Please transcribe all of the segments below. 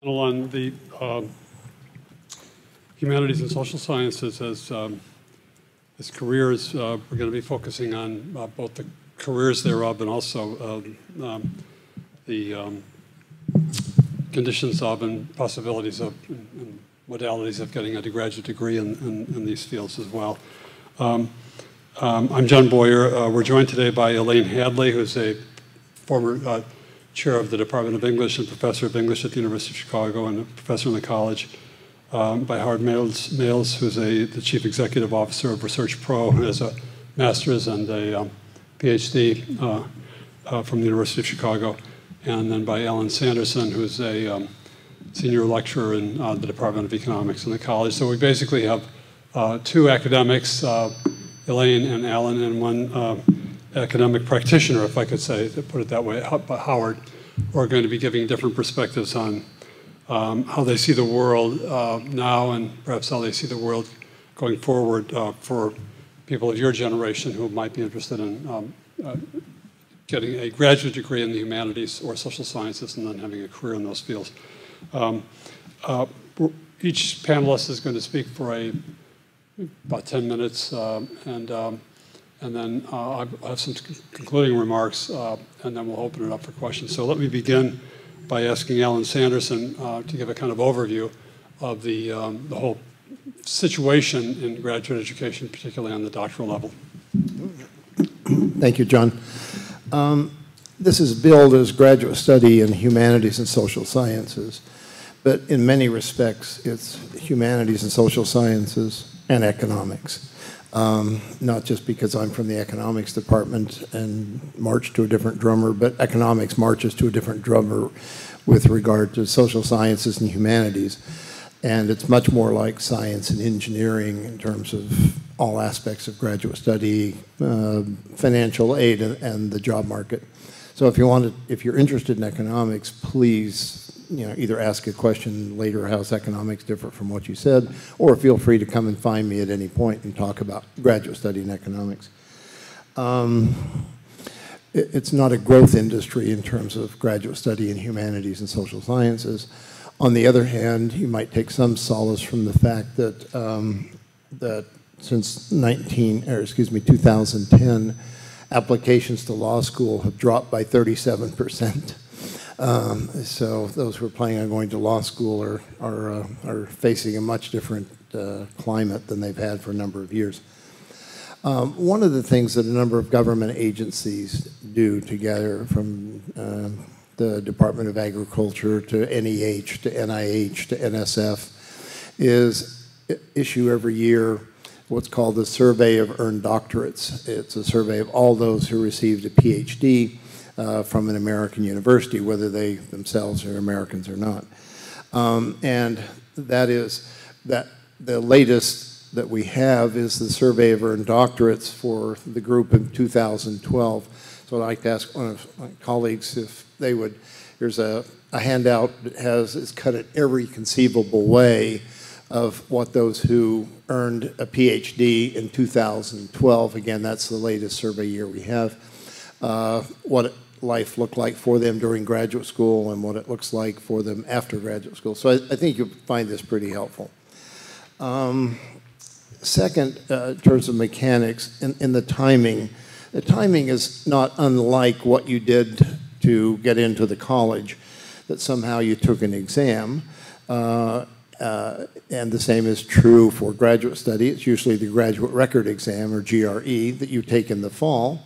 On the humanities and social sciences as careers. We're going to be focusing on both the careers thereof and also the conditions of and possibilities of and modalities of getting a graduate degree in these fields as well. I'm John Boyer. We're joined today by Elaine Hadley, who's a former chair of the Department of English and professor of English at the University of Chicago and a professor in the college, by Howard Males, who's the chief executive officer of Research Pro, who has a master's and a PhD from the University of Chicago, and then by Alan Sanderson, who's a senior lecturer in the Department of Economics in the college. So we basically have two academics, Elaine and Alan, and one academic practitioner, if I could say, to put it that way, Howard, who are going to be giving different perspectives on how they see the world now and perhaps how they see the world going forward for people of your generation who might be interested in getting a graduate degree in the humanities or social sciences and then having a career in those fields. Each panelist is going to speak for about 10 minutes, and then I'll have some concluding remarks, and then we'll open it up for questions. So let me begin by asking Alan Sanderson to give a kind of overview of the whole situation in graduate education, particularly on the doctoral level. Thank you, John. This is billed as graduate study in humanities and social sciences, but in many respects, it's humanities and social sciences and economics. Not just because I'm from the economics department and march to a different drummer, but economics marches to a different drummer with regard to social sciences and humanities. And it's much more like science and engineering in terms of all aspects of graduate study, financial aid, and the job market. So if you're interested in economics, please, either ask a question later, how's economics different from what you said, or feel free to come and find me at any point and talk about graduate study in economics. It's not a growth industry in terms of graduate study in humanities and social sciences. On the other hand, you might take some solace from the fact that that since 2010, applications to law school have dropped by 37%. So those who are planning on going to law school are facing a much different climate than they've had for a number of years. One of the things that a number of government agencies do together, from the Department of Agriculture to NEH to NIH to NSF, is issue every year what's called the Survey of Earned Doctorates. It's a survey of all those who received a PhD from an American university, whether they themselves are Americans or not. And that is that the latest that we have is the Survey of Earned Doctorates for the group in 2012. So I'd like to ask one of my colleagues if they would, here's a handout that is cut in every conceivable way of what those who earned a PhD in 2012, again, that's the latest survey year we have, what life looked like for them during graduate school and what it looks like for them after graduate school. So I think you'll find this pretty helpful. Second, in terms of mechanics, in the timing is not unlike what you did to get into the college, that somehow you took an exam. And the same is true for graduate study. It's usually the graduate record exam, or GRE, that you take in the fall.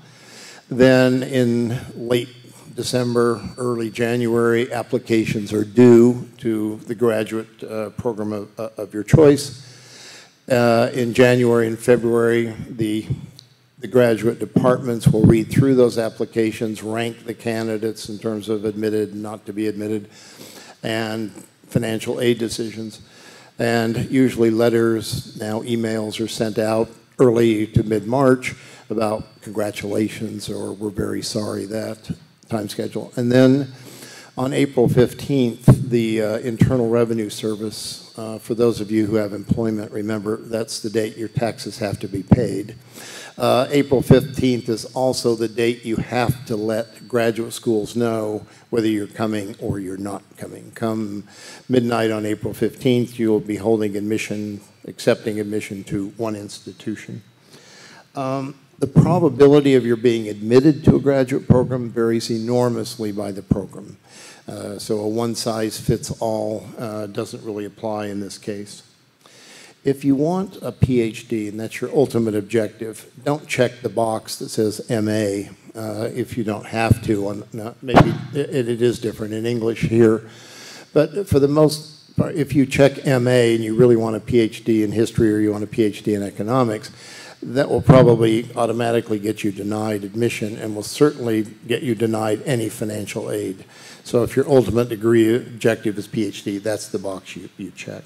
Then in late December, early January, applications are due to the graduate program of your choice. In January and February, the graduate departments will read through those applications, rank the candidates in terms of admitted and not to be admitted, and financial aid decisions. And usually letters, now emails, are sent out early to mid-March about congratulations or we're very sorry, that time schedule. And then On April 15th, the Internal Revenue Service, for those of you who have employment, remember that's the date your taxes have to be paid. April 15th is also the date you have to let graduate schools know whether you're coming or you're not coming. Come midnight on April 15th, you will be holding admission, accepting admission to one institution. The probability of your being admitted to a graduate program varies enormously by the program. So a one-size-fits-all doesn't really apply in this case. If you want a PhD, and that's your ultimate objective, don't check the box that says MA if you don't have to. Maybe it is different in English here. But for the most part, if you check MA and you really want a PhD in history or you want a PhD in economics, that will probably automatically get you denied admission and will certainly get you denied any financial aid. So if your ultimate degree objective is PhD, that's the box you check.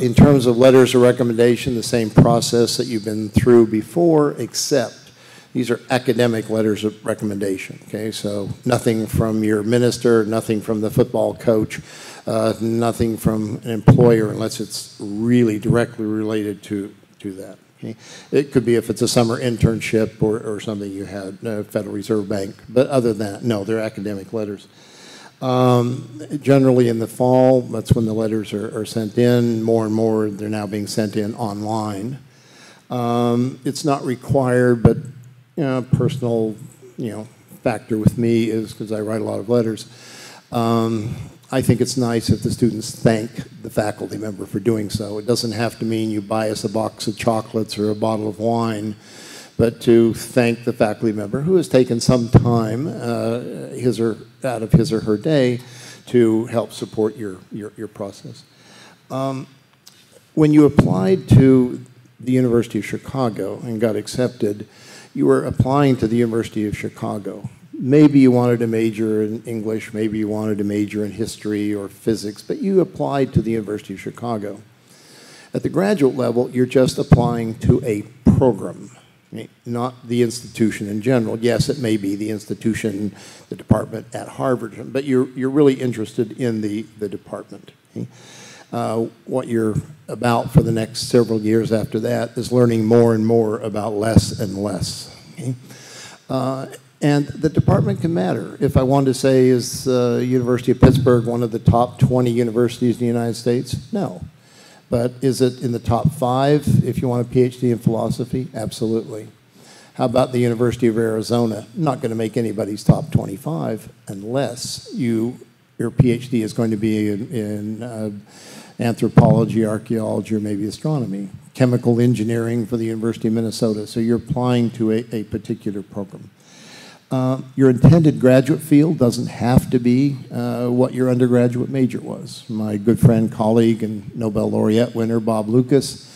In terms of letters of recommendation, the same process that you've been through before, except these are academic letters of recommendation, okay? So nothing from your minister, nothing from the football coach, nothing from an employer unless it's really directly related to that. Okay? It could be if it's a summer internship or something you had, Federal Reserve Bank, but other than that, no, they're academic letters. Generally in the fall, that's when the letters are sent in. More and more, they're now being sent in online. It's not required, but personal factor with me is because I write a lot of letters. I think it's nice if the students thank the faculty member for doing so. It doesn't have to mean you buy us a box of chocolates or a bottle of wine, but to thank the faculty member who has taken some time out of his or her day to help support your process. When you applied to the University of Chicago and got accepted, you were applying to the University of Chicago. Maybe you wanted to major in English, maybe you wanted to major in history or physics, but you applied to the University of Chicago. At the graduate level, you're just applying to a program, not the institution in general. Yes, it may be the institution, the department at Harvard, but you're really interested in the department. What you're about for the next several years after that is learning more and more about less and less. And the department can matter. If I wanted to say, is the University of Pittsburgh one of the top 20 universities in the United States? No. But is it in the top 5 if you want a PhD in philosophy? Absolutely. How about the University of Arizona? Not going to make anybody's top 25 unless your PhD is going to be in anthropology, archaeology, or maybe astronomy. Chemical engineering for the University of Minnesota. So you're applying to a particular program. Your intended graduate field doesn't have to be what your undergraduate major was. My good friend, colleague, and Nobel laureate winner, Bob Lucas,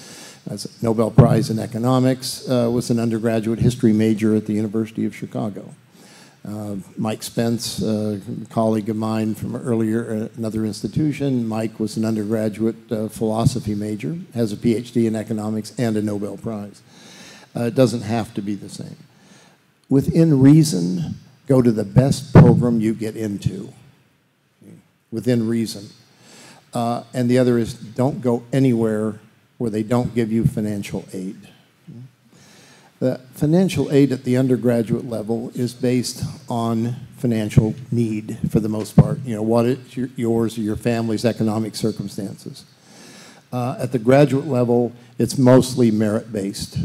has a Nobel Prize in Economics, was an undergraduate history major at the University of Chicago. Mike Spence, a colleague of mine from earlier, another institution, Mike was an undergraduate philosophy major, has a PhD in economics and a Nobel Prize. It doesn't have to be the same. Within reason, go to the best program you get into. Within reason. And the other is don't go anywhere where they don't give you financial aid. The financial aid at the undergraduate level is based on financial need for the most part. What is yours or your family's economic circumstances. At the graduate level, it's mostly merit-based.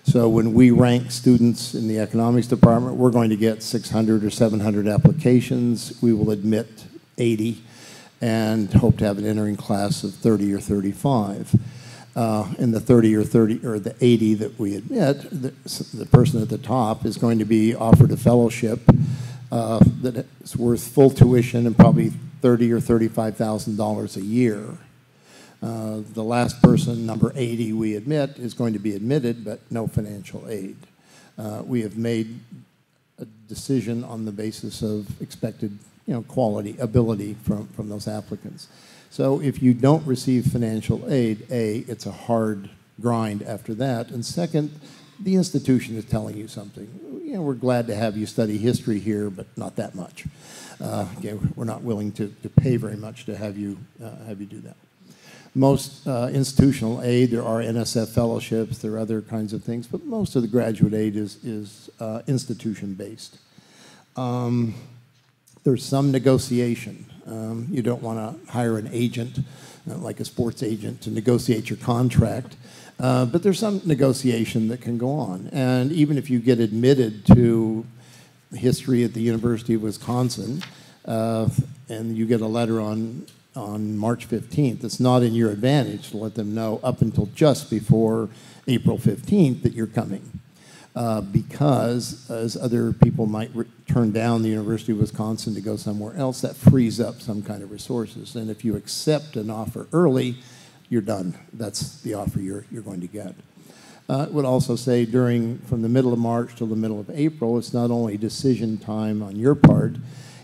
So when we rank students in the economics department, we're going to get 600 or 700 applications. We will admit 80 and hope to have an entering class of 30 or 35. And the 30 or the 80 that we admit, the person at the top is going to be offered a fellowship that is worth full tuition and probably $30,000 or $35,000 a year. The last person, number 80, we admit, is going to be admitted, but no financial aid. We have made a decision on the basis of expected quality, ability from those applicants. So if you don't receive financial aid, A, it's a hard grind after that, and second, the institution is telling you something. You know, we're glad to have you study history here, but not that much. Again, we're not willing to pay very much to have you do that. Most institutional aid, there are NSF fellowships, there are other kinds of things, but most of the graduate aid is institution-based. There's some negotiation. You don't want to hire an agent, like a sports agent, to negotiate your contract. But there's some negotiation that can go on. And even if you get admitted to history at the University of Wisconsin, and you get a letter on March 15th, it's not in your advantage to let them know up until just before April 15th that you're coming. Because as other people might turn down the University of Wisconsin to go somewhere else, that frees up some kind of resources. And if you accept an offer early, you're done. That's the offer you're going to get. I would also say from the middle of March till the middle of April, it's not only decision time on your part,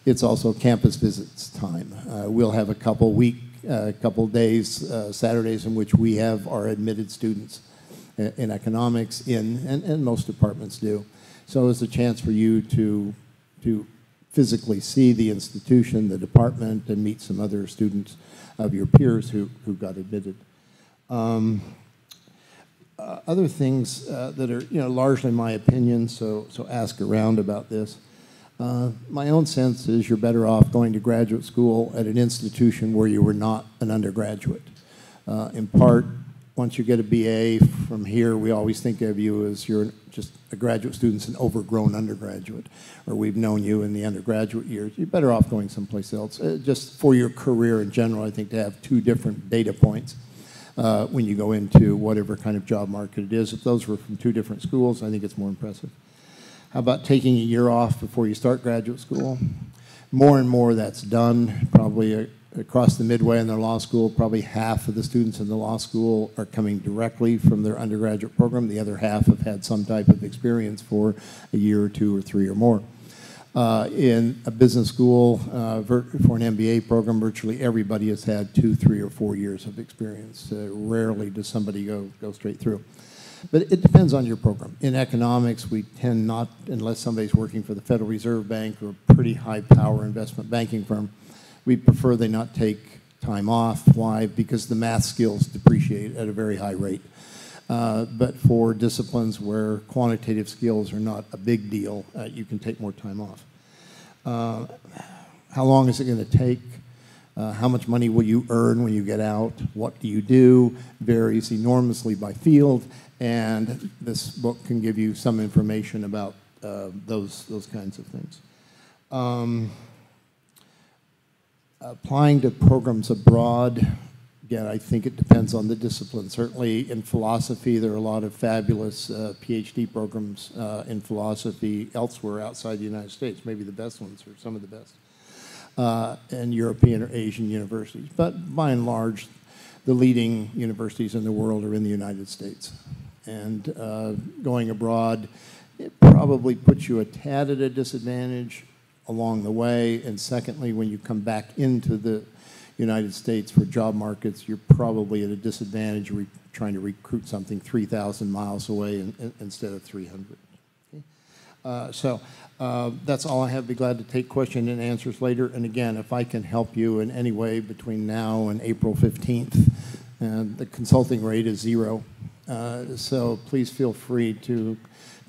it's also campus visits time. We'll have a couple days, Saturdays, in which we have our admitted students in economics and most departments do. So it's a chance for you to physically see the institution, the department, and meet some other students of your peers who got admitted. Other things that are largely my opinion, so ask around about this. My own sense is you're better off going to graduate school at an institution where you were not an undergraduate. In part, once you get a BA from here, we always think of you as you're just a graduate student, an overgrown undergraduate, or we've known you in the undergraduate years. You're better off going someplace else. Just for your career in general, I think to have two different data points when you go into whatever kind of job market it is. If those were from two different schools, I think it's more impressive. How about taking a year off before you start graduate school? More and more that's done, probably across the Midway in their law school. Probably half of the students in the law school are coming directly from their undergraduate program. The other half have had some type of experience for a year or two or three or more. In a business school, for an MBA program, virtually everybody has had 2, 3, or 4 years of experience. Rarely does somebody go straight through. But it depends on your program. In economics, we tend not, unless somebody's working for the Federal Reserve Bank or a pretty high-power investment banking firm, we prefer they not take time off. Why? Because the math skills depreciate at a very high rate. But for disciplines where quantitative skills are not a big deal, you can take more time off. How long is it going to take? How much money will you earn when you get out? What do you do? Varies enormously by field. And this book can give you some information about those kinds of things. Applying to programs abroad, again, I think it depends on the discipline. Certainly in philosophy, there are a lot of fabulous PhD programs in philosophy elsewhere outside the United States, maybe the best ones or some of the best, and European or Asian universities. But by and large, the leading universities in the world are in the United States. And going abroad, it probably puts you a tad at a disadvantage along the way. And secondly, when you come back into the United States for job markets, you're probably at a disadvantage trying to recruit something 3,000 miles away instead of 300. Okay? So that's all I have. Be glad to take questions and answers later. And again, if I can help you in any way between now and April 15th, the consulting rate is 0. So please feel free to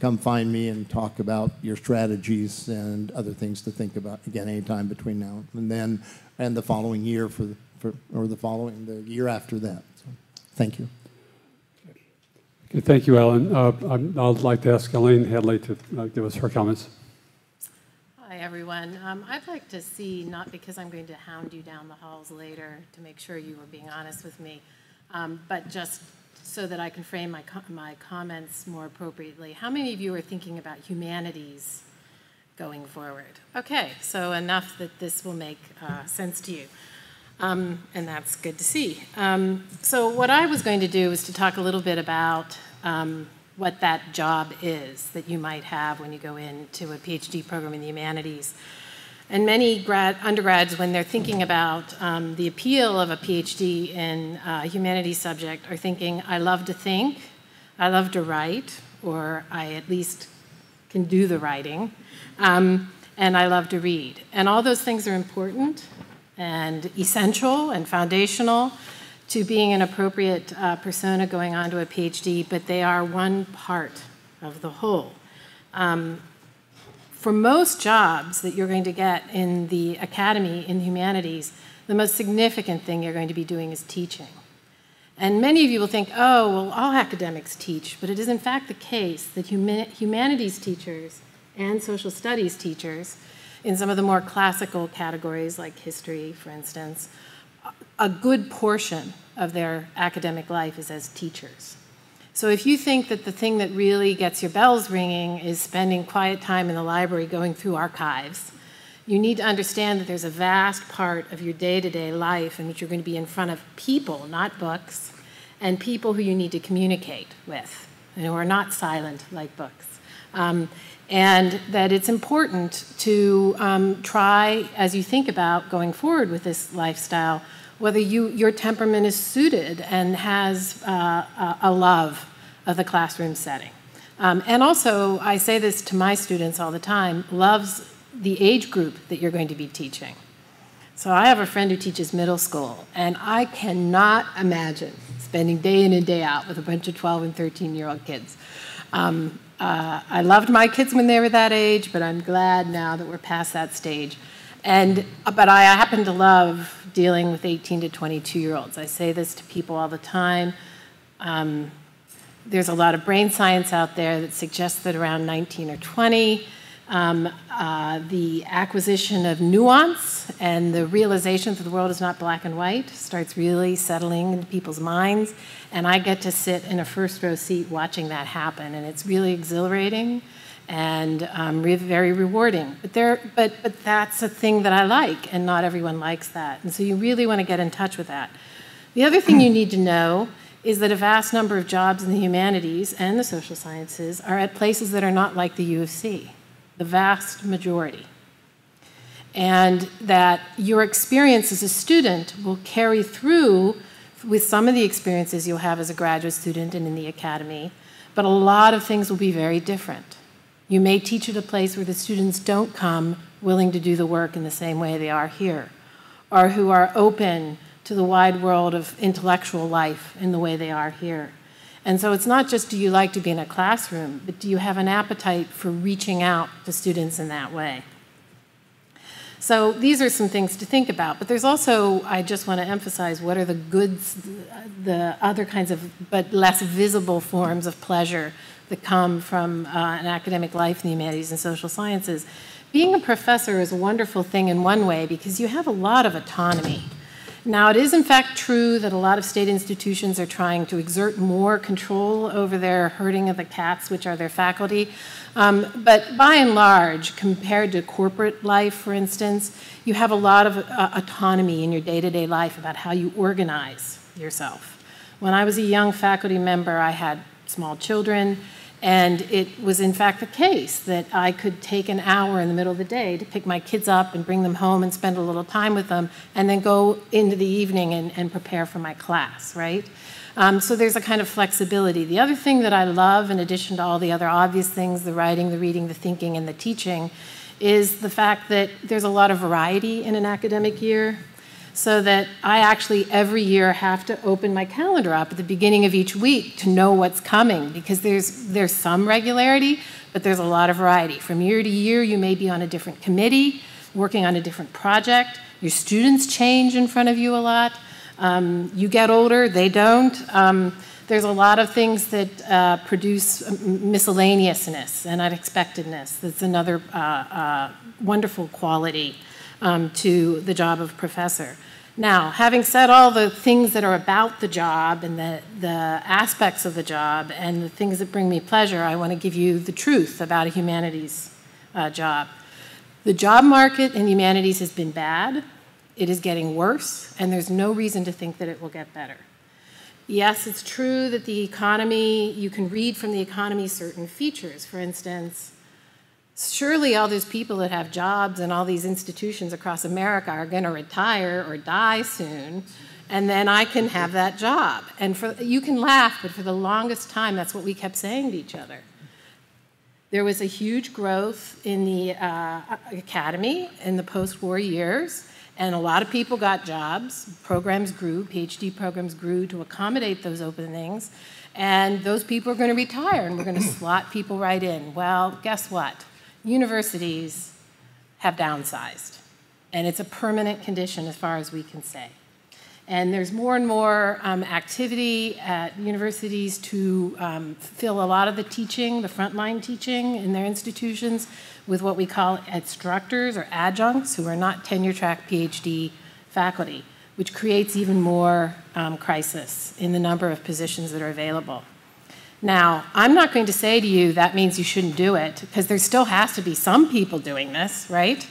come find me and talk about your strategies and other things to think about, again, anytime between now and then, and the following year the year after that. So, thank you. Okay, thank you, Alan. I'd like to ask Elaine Hadley to give us her comments. Hi, everyone. I'd like to see, not because I'm going to hound you down the halls later to make sure you were being honest with me, but just so that I can frame my comments more appropriately. How many of you are thinking about humanities going forward? Okay, so enough that this will make sense to you. And that's good to see. So what I was going to do is to talk a little bit about what that job is that you might have when you go into a PhD program in the humanities. And many undergrads, when they're thinking about the appeal of a PhD in a humanities subject, are thinking, I love to think, I love to write, or I at least can do the writing, and I love to read. And all those things are important and essential and foundational to being an appropriate persona going on to a PhD, but they are one part of the whole. For most jobs that you're going to get in the academy, in the humanities, the most significant thing you're going to be doing is teaching. And many of you will think, oh, well, all academics teach, but it is in fact the case that humanities teachers and social studies teachers, in some of the more classical categories like history, for instance, a good portion of their academic life is as teachers. So if you think that the thing that really gets your bells ringing is spending quiet time in the library going through archives, you need to understand that there's a vast part of your day-to-day life in which you're going to be in front of people, not books, and people who you need to communicate with, and who are not silent like books. And that it's important to try, as you think about going forward with this lifestyle, whether your temperament is suited and has a love of the classroom setting. And also, I say this to my students all the time, loves the age group that you're going to be teaching. So I have a friend who teaches middle school, and I cannot imagine spending day in and day out with a bunch of 12 and 13-year-old kids. I loved my kids when they were that age, but I'm glad now that we're past that stage. But I happen to love dealing with 18 to 22-year-olds. I say this to people all the time. There's a lot of brain science out there that suggests that around 19 or 20, the acquisition of nuance and the realization that the world is not black and white starts really settling into people's minds. And I get to sit in a first-row seat watching that happen, and it's really exhilarating and very rewarding. But that's a thing that I like, and not everyone likes that. And so you really want to get in touch with that. The other thing you need to know is that a vast number of jobs in the humanities and the social sciences are at places that are not like the U of C, the vast majority. And that your experience as a student will carry through with some of the experiences you'll have as a graduate student and in the academy, but a lot of things will be very different. You may teach at a place where the students don't come willing to do the work in the same way they are here, or who are open to the wide world of intellectual life in the way they are here. And so it's not just do you like to be in a classroom, but do you have an appetite for reaching out to students in that way? So these are some things to think about. But there's also, I just want to emphasize, what are the goods, the other kinds of, but less visible forms of pleasure that come from an academic life in the humanities and social sciences. Being a professor is a wonderful thing in one way because you have a lot of autonomy. Now, it is in fact true that a lot of state institutions are trying to exert more control over their herding of the cats, which are their faculty. But by and large, compared to corporate life, for instance, you have a lot of autonomy in your day-to-day life about how you organize yourself. When I was a young faculty member, I had small children, and it was in fact the case that I could take an hour in the middle of the day to pick my kids up and bring them home and spend a little time with them, and then go into the evening and prepare for my class, right? So there's a kind of flexibility. The other thing that I love, in addition to all the other obvious things, the writing, the reading, the thinking, and the teaching, is the fact that there's a lot of variety in an academic year, so that I actually every year have to open my calendar up at the beginning of each week to know what's coming, because there's some regularity, but there's a lot of variety. From year to year, you may be on a different committee, working on a different project. Your students change in front of you a lot. You get older, they don't. There's a lot of things that produce miscellaneousness and unexpectedness. That's another wonderful quality to the job of professor. Now, having said all the things that are about the job and the aspects of the job and the things that bring me pleasure, I want to give you the truth about a humanities job. The job market in humanities has been bad. It is getting worse, and there's no reason to think that it will get better. Yes, it's true that the economy, you can read from the economy certain features. For instance, surely all those people that have jobs in all these institutions across America are going to retire or die soon, and then I can have that job. And you can laugh, but for the longest time, that's what we kept saying to each other. There was a huge growth in the academy in the post-war years, and a lot of people got jobs. Programs grew, PhD programs grew to accommodate those openings, and those people are going to retire, and we're going to slot people right in. Well, guess what? Universities have downsized, and it's a permanent condition as far as we can say. And there's more and more activity at universities to fill a lot of the teaching, the frontline teaching in their institutions with what we call instructors or adjuncts who are not tenure-track PhD faculty, which creates even more crisis in the number of positions that are available. Now, I'm not going to say to you that means you shouldn't do it, because there still has to be some people doing this, right?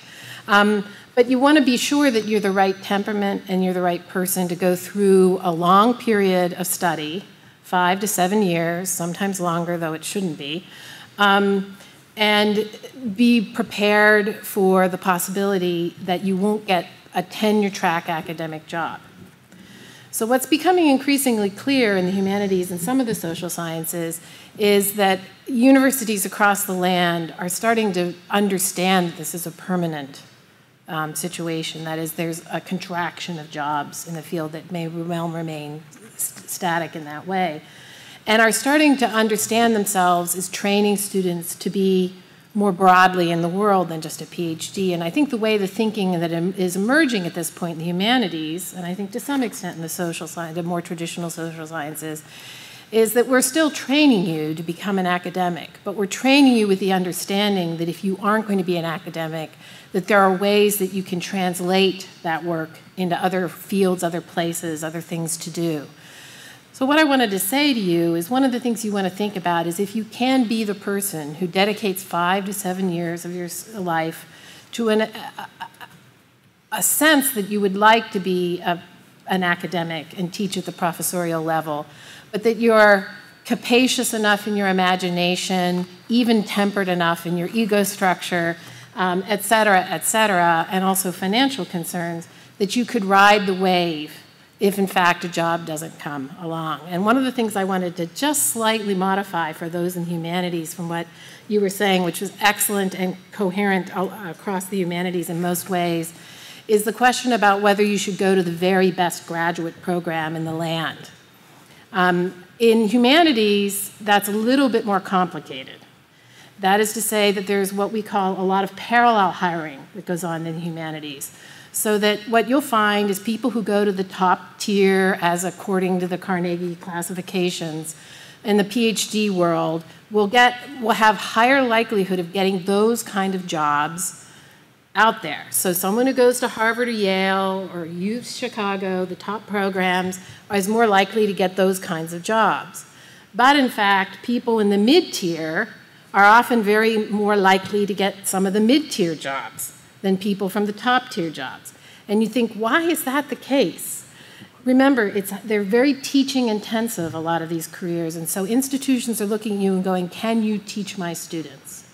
But you want to be sure that you're the right temperament and you're the right person to go through a long period of study, 5 to 7 years, sometimes longer, though it shouldn't be, and be prepared for the possibility that you won't get a tenure-track academic job. So what's becoming increasingly clear in the humanities and some of the social sciences is that universities across the land are starting to understand that this is a permanent situation. That is, there's a contraction of jobs in the field that may well remain static in that way, and are starting to understand themselves as training students to be more broadly in the world than just a PhD. And I think the way the thinking that is emerging at this point in the humanities, and I think to some extent in the social science, the more traditional social sciences, is that we're still training you to become an academic, but we're training you with the understanding that if you aren't going to be an academic, that there are ways that you can translate that work into other fields, other places, other things to do. So what I wanted to say to you is one of the things you want to think about is if you can be the person who dedicates 5 to 7 years of your life to a sense that you would like to be an academic and teach at the professorial level, but that you're capacious enough in your imagination, even tempered enough in your ego structure, et cetera, and also financial concerns, that you could ride the wave if, in fact, a job doesn't come along. And one of the things I wanted to just slightly modify for those in humanities from what you were saying, which was excellent and coherent across the humanities in most ways, is the question about whether you should go to the very best graduate program in the land. In humanities, that's a little bit more complicated. That is to say that there's what we call a lot of parallel hiring that goes on in humanities. So that what you'll find is people who go to the top tier, as according to the Carnegie classifications, in the PhD world, will have higher likelihood of getting those kind of jobs out there. So someone who goes to Harvard or Yale or UChicago, the top programs, is more likely to get those kinds of jobs. But in fact, people in the mid-tier are often very more likely to get some of the mid-tier jobs than people from the top-tier jobs. And you think, why is that the case? Remember, they're very teaching-intensive, a lot of these careers, and so institutions are looking at you and going, can you teach my students?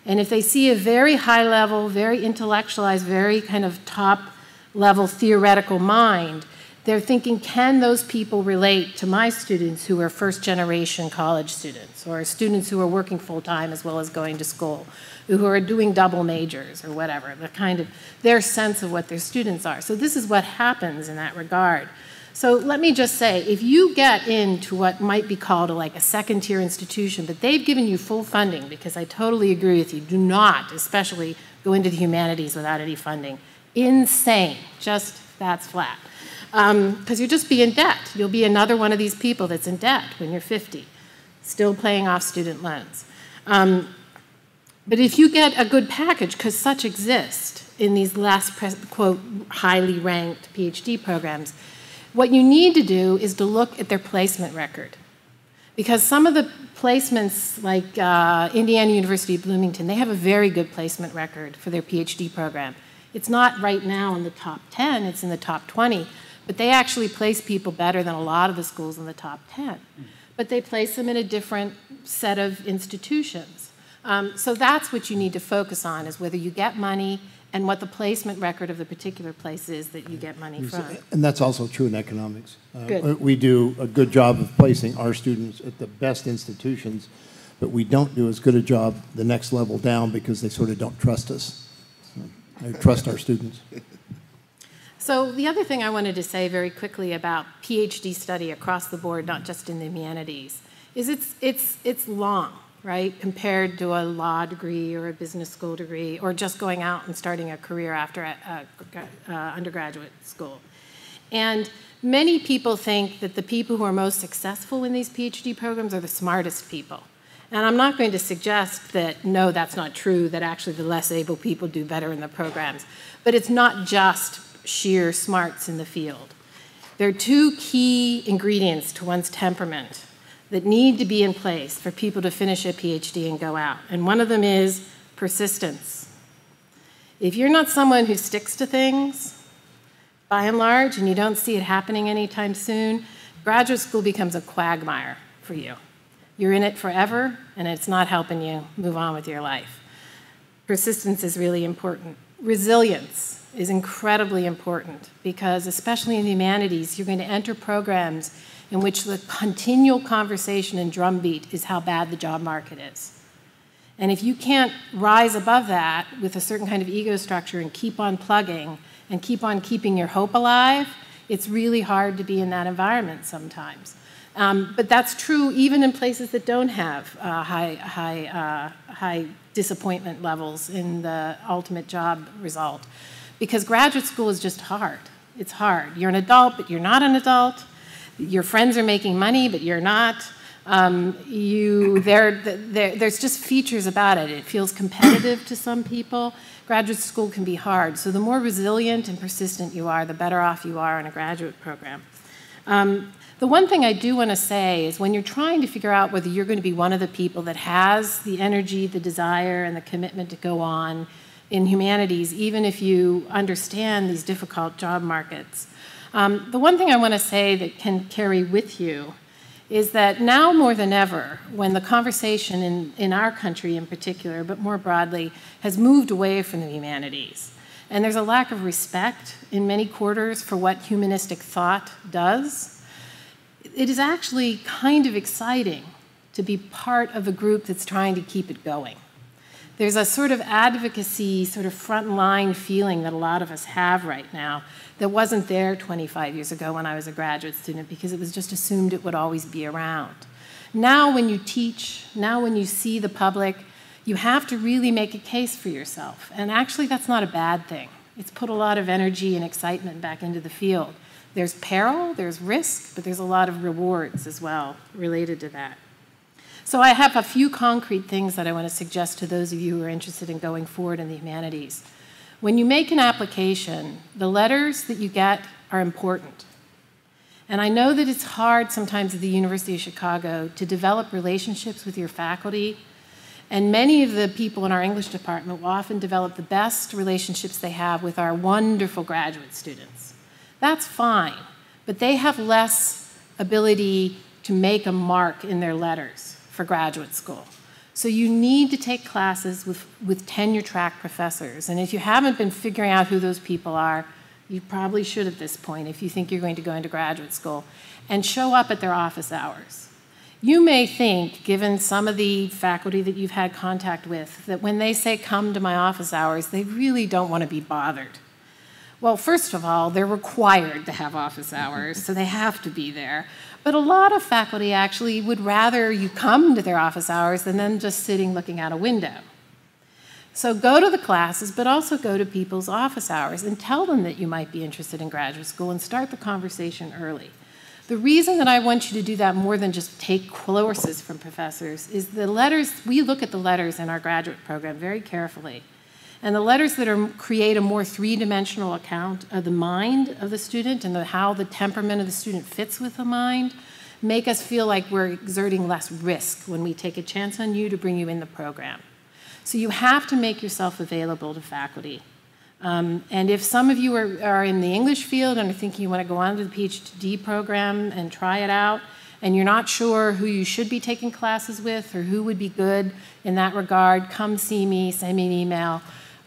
And if they see a very high-level, very intellectualized, very kind of top-level theoretical mind, they're thinking, can those people relate to my students who are first-generation college students, or students who are working full-time as well as going to school, who are doing double majors or whatever, their sense of what their students are. So this is what happens in that regard. So let me just say, if you get into what might be called like a second-tier institution, but they've given you full funding, because I totally agree with you, do not especially go into the humanities without any funding. Insane, just that's flat. Because you'll just be in debt. You'll be another one of these people that's in debt when you're 50, still paying off student loans. But if you get a good package, because such exist in these less, quote, highly ranked PhD programs, what you need to do is to look at their placement record. Because some of the placements, like Indiana University Bloomington, they have a very good placement record for their PhD program. It's not right now in the top 10, it's in the top 20, but they actually place people better than a lot of the schools in the top 10. But they place them in a different set of institutions. So that's what you need to focus on, is whether you get money and what the placement record of the particular place is that you get money from. And that's also true in economics. Good. We do a good job of placing our students at the best institutions, but we don't do as good a job the next level down because they sort of don't trust us. So they trust our students. So the other thing I wanted to say very quickly about PhD study across the board, not just in the humanities, is it's long, right, compared to a law degree or a business school degree or just going out and starting a career after undergraduate school. And many people think that the people who are most successful in these PhD programs are the smartest people. And I'm not going to suggest that, no, that's not true, that actually the less able people do better in the programs. But it's not just sheer smarts in the field. There are two key ingredients to one's temperament that need to be in place for people to finish a PhD and go out. And one of them is persistence. If you're not someone who sticks to things, by and large, and you don't see it happening anytime soon, graduate school becomes a quagmire for you. You're in it forever, and it's not helping you move on with your life. Persistence is really important. Resilience is incredibly important because, especially in the humanities, you're going to enter programs in which the continual conversation and drumbeat is how bad the job market is. And if you can't rise above that with a certain kind of ego structure and keep on plugging and keep on keeping your hope alive, it's really hard to be in that environment sometimes. But that's true even in places that don't have high disappointment levels in the ultimate job result. Because graduate school is just hard. It's hard. You're an adult, but you're not an adult. Your friends are making money, but you're not. There's just features about it. It feels competitive to some people. Graduate school can be hard. So the more resilient and persistent you are, the better off you are in a graduate program. The one thing I do want to say is when you're trying to figure out whether you're going to be one of the people that has the energy, the desire, and the commitment to go on in humanities, even if you understand these difficult job markets. The one thing I want to say that can carry with you is that now more than ever, when the conversation in our country in particular, but more broadly, has moved away from the humanities, and there's a lack of respect in many quarters for what humanistic thought does, it is actually kind of exciting to be part of a group that's trying to keep it going. There's a sort of advocacy, sort of frontline feeling that a lot of us have right now that wasn't there 25 years ago when I was a graduate student because it was just assumed it would always be around. Now when you teach, now when you see the public, you have to really make a case for yourself. And actually that's not a bad thing. It's put a lot of energy and excitement back into the field. There's peril, there's risk, but there's a lot of rewards as well related to that. So I have a few concrete things that I want to suggest to those of you who are interested in going forward in the humanities. When you make an application, the letters that you get are important. And I know that it's hard sometimes at the University of Chicago to develop relationships with your faculty, and many of the people in our English department will often develop the best relationships they have with our wonderful graduate students. That's fine, but they have less ability to make a mark in their letters for graduate school. So you need to take classes with tenure-track professors. And if you haven't been figuring out who those people are, you probably should at this point if you think you're going to go into graduate school, and show up at their office hours. You may think, given some of the faculty that you've had contact with, that when they say come to my office hours, they really don't want to be bothered. Well, first of all, they're required to have office hours, so they have to be there. But a lot of faculty actually would rather you come to their office hours than them just sitting looking out a window. So go to the classes, but also go to people's office hours and tell them that you might be interested in graduate school and start the conversation early. The reason that I want you to do that more than just take courses from professors is the letters, we look at the letters in our graduate program very carefully. And the letters that create a more three-dimensional account of the mind of the student and how the temperament of the student fits with the mind make us feel like we're exerting less risk when we take a chance on you to bring you in the program. So you have to make yourself available to faculty. And if some of you are in the English field and are thinking you want to go on to the PhD program and try it out, and you're not sure who you should be taking classes with or who would be good in that regard, come see me, send me an email.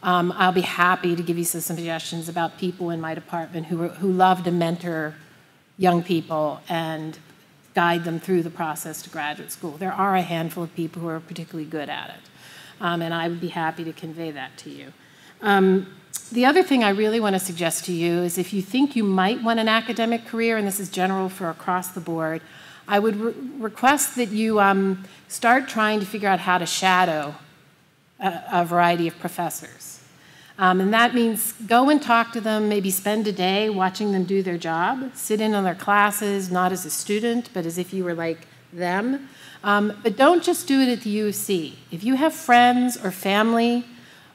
I'll be happy to give you some suggestions about people in my department who love to mentor young people and guide them through the process to graduate school. There are a handful of people who are particularly good at it, and I would be happy to convey that to you. The other thing I really want to suggest to you is if you think you might want an academic career, and this is general for across the board, I would request that you start trying to figure out how to shadow a variety of professors. And that means go and talk to them, maybe spend a day watching them do their job, sit in on their classes, not as a student, but as if you were like them. But don't just do it at the U of C. If you have friends or family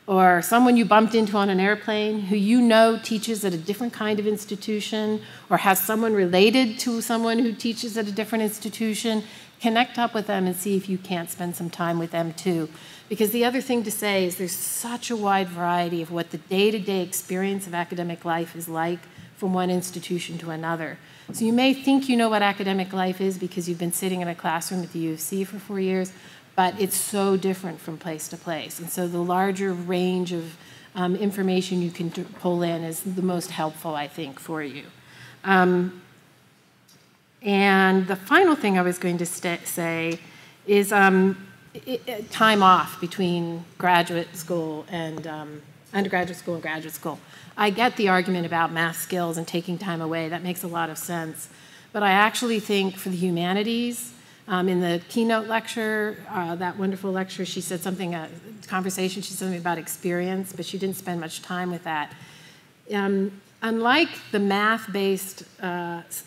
or someone you bumped into on an airplane who you know teaches at a different kind of institution or has someone related to someone who teaches at a different institution, connect up with them and see if you can't spend some time with them too. Because the other thing to say is there's such a wide variety of what the day-to-day experience of academic life is like from one institution to another. So you may think you know what academic life is because you've been sitting in a classroom at the U of C for 4 years, but it's so different from place to place. And so the larger range of information you can pull in is the most helpful, I think, for you. And the final thing I was going to say is time off between graduate school and undergraduate school and graduate school. I get the argument about math skills and taking time away. That makes a lot of sense. But I actually think for the humanities, in the keynote lecture, that wonderful lecture, she said something, conversation, she said something about experience, but she didn't spend much time with that. Unlike the math-based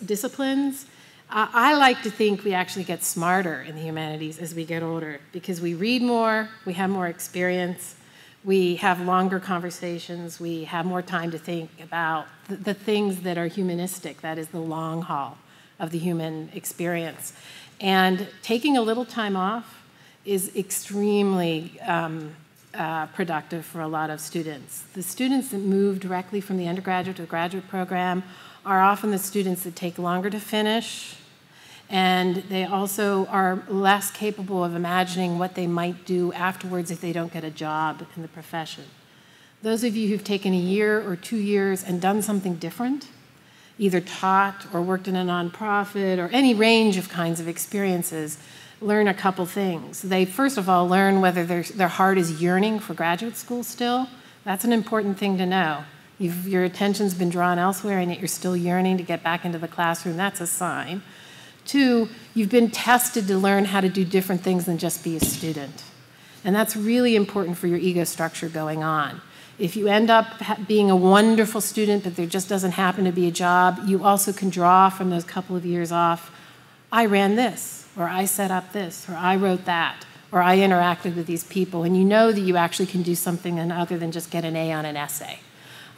disciplines, I like to think we actually get smarter in the humanities as we get older because we read more, we have more experience, we have longer conversations, we have more time to think about the things that are humanistic, that is the long haul of the human experience. And taking a little time off is extremely productive for a lot of students. The students that move directly from the undergraduate to the graduate program are often the students that take longer to finish, and they also are less capable of imagining what they might do afterwards if they don't get a job in the profession. Those of you who've taken a year or 2 years and done something different, either taught or worked in a nonprofit or any range of kinds of experiences, learn a couple things. They, first of all, learn whether their heart is yearning for graduate school still. That's an important thing to know. Your attention's been drawn elsewhere and yet you're still yearning to get back into the classroom. That's a sign. 2, you've been tested to learn how to do different things than just be a student. And that's really important for your ego structure going on. If you end up being a wonderful student, but there just doesn't happen to be a job, you also can draw from those couple of years off, I ran this, or I set up this, or I wrote that, or I interacted with these people, and you know that you actually can do something other than just get an A on an essay.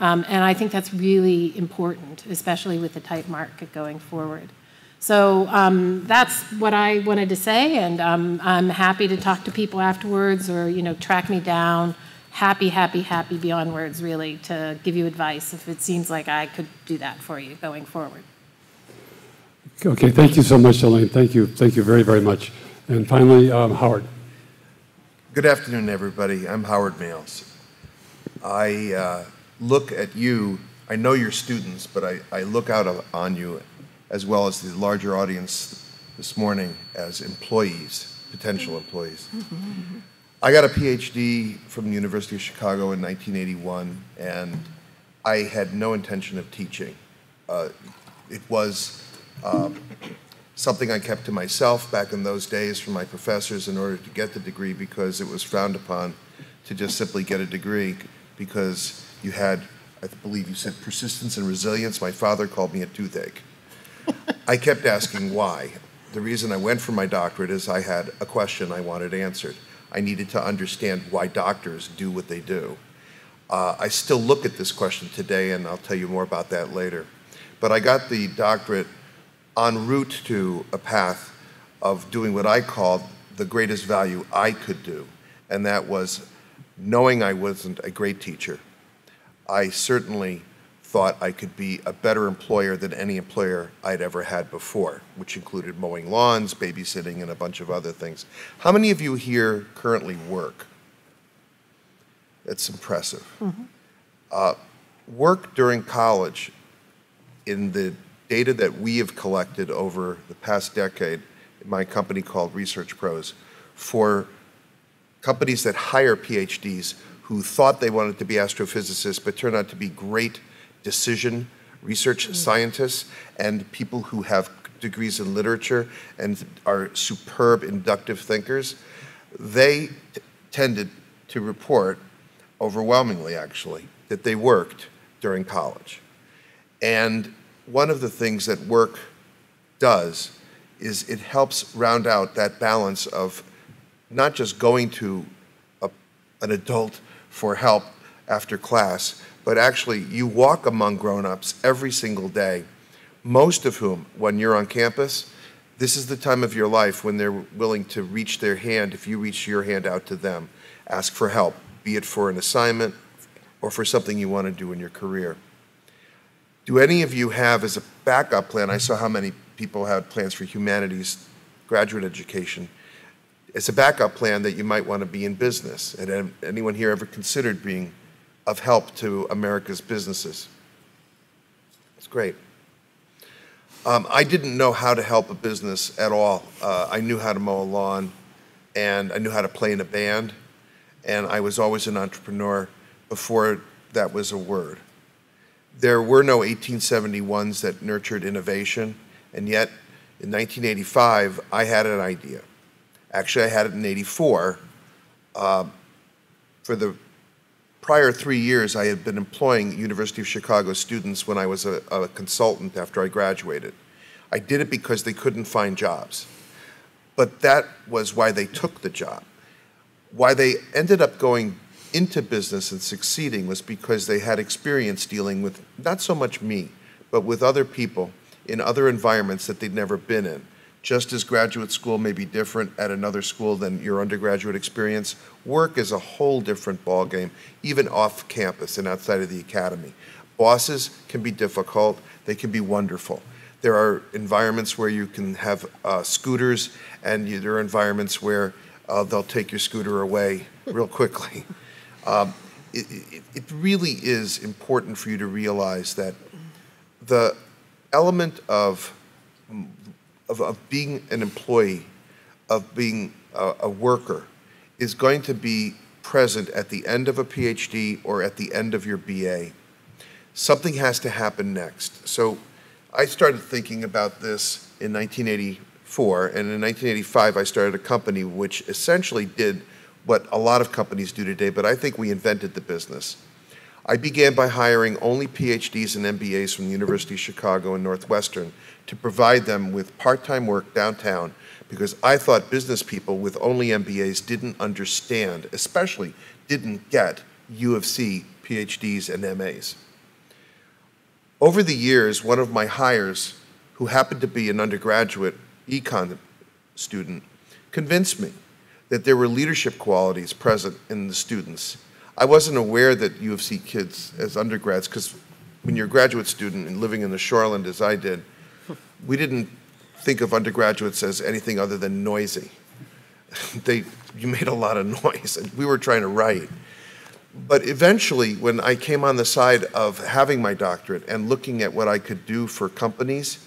And I think that's really important, especially with the tight market going forward. So that's what I wanted to say, and I'm happy to talk to people afterwards or, track me down. Happy beyond words, really, to give you advice if it seems like I could do that for you going forward. Okay, thank you so much, Elaine. Thank you very, very much. And finally, Howard. Good afternoon, everybody. I'm Howard Males. I look at you, I know you're students, but I look out on you as well as the larger audience this morning as employees, potential employees. I got a PhD from the University of Chicago in 1981, and I had no intention of teaching. It was something I kept to myself back in those days from my professors in order to get the degree because it was frowned upon to just simply get a degree because you had, I believe you said, persistence and resilience. My father called me a toothache. I kept asking why. The reason I went for my doctorate is I had a question I wanted answered. I needed to understand why doctors do what they do. I still look at this question today, and I'll tell you more about that later. But I got the doctorate en route to a path of doing what I called the greatest value I could do, and that was knowing I wasn't a great teacher. I certainly thought I could be a better employer than any employer I'd ever had before, which included mowing lawns, babysitting, and a bunch of other things. How many of you here currently work? That's impressive. Work during college in the data that we have collected over the past decade in my company called Research Pros for companies that hire PhDs who thought they wanted to be astrophysicists but turned out to be great decision research scientists and people who have degrees in literature and are superb inductive thinkers. They tended to report, overwhelmingly actually, that they worked during college. And one of the things that work does is it helps round out that balance of not just going to an adult for help after class, but actually you walk among grown-ups every single day, most of whom, when you're on campus, this is the time of your life when they're willing to reach their hand, if you reach your hand out to them, ask for help, be it for an assignment or for something you want to do in your career. Do any of you have, as a backup plan, I saw how many people had plans for humanities graduate education, as a backup plan that you might want to be in business? And anyone here ever considered being of help to America's businesses? It's great. I didn't know how to help a business at all. I knew how to mow a lawn, and I knew how to play in a band, and I was always an entrepreneur before that was a word. There were no 1871s that nurtured innovation, and yet in 1985, I had an idea. Actually, I had it in '84. For the prior 3 years, I had been employing University of Chicago students when I was a consultant after I graduated. I did it because they couldn't find jobs. But that was why they took the job. Why they ended up going into business and succeeding was because they had experience dealing with not so much me, but with other people in other environments that they'd never been in. Just as graduate school may be different at another school than your undergraduate experience, work is a whole different ballgame, even off campus and outside of the academy. Bosses can be difficult, they can be wonderful. There are environments where you can have scooters, and there are environments where they'll take your scooter away real quickly. It really is important for you to realize that the element of being an employee, of being a worker, is going to be present at the end of a PhD or at the end of your BA. Something has to happen next. So I started thinking about this in 1984, and in 1985 I started a company which essentially did what a lot of companies do today, but I think we invented the business. I began by hiring only PhDs and MBAs from the University of Chicago and Northwestern to provide them with part-time work downtown, because I thought business people with only MBAs didn't understand, especially didn't get U of C PhDs and MAs. Over the years, one of my hires, who happened to be an undergraduate econ student, convinced me that there were leadership qualities present in the students. I wasn't aware that U of C kids as undergrads, because when you're a graduate student and living in the shoreland as I did, we didn't think of undergraduates as anything other than noisy. You made a lot of noise, and we were trying to write. But eventually, when I came on the side of having my doctorate and looking at what I could do for companies,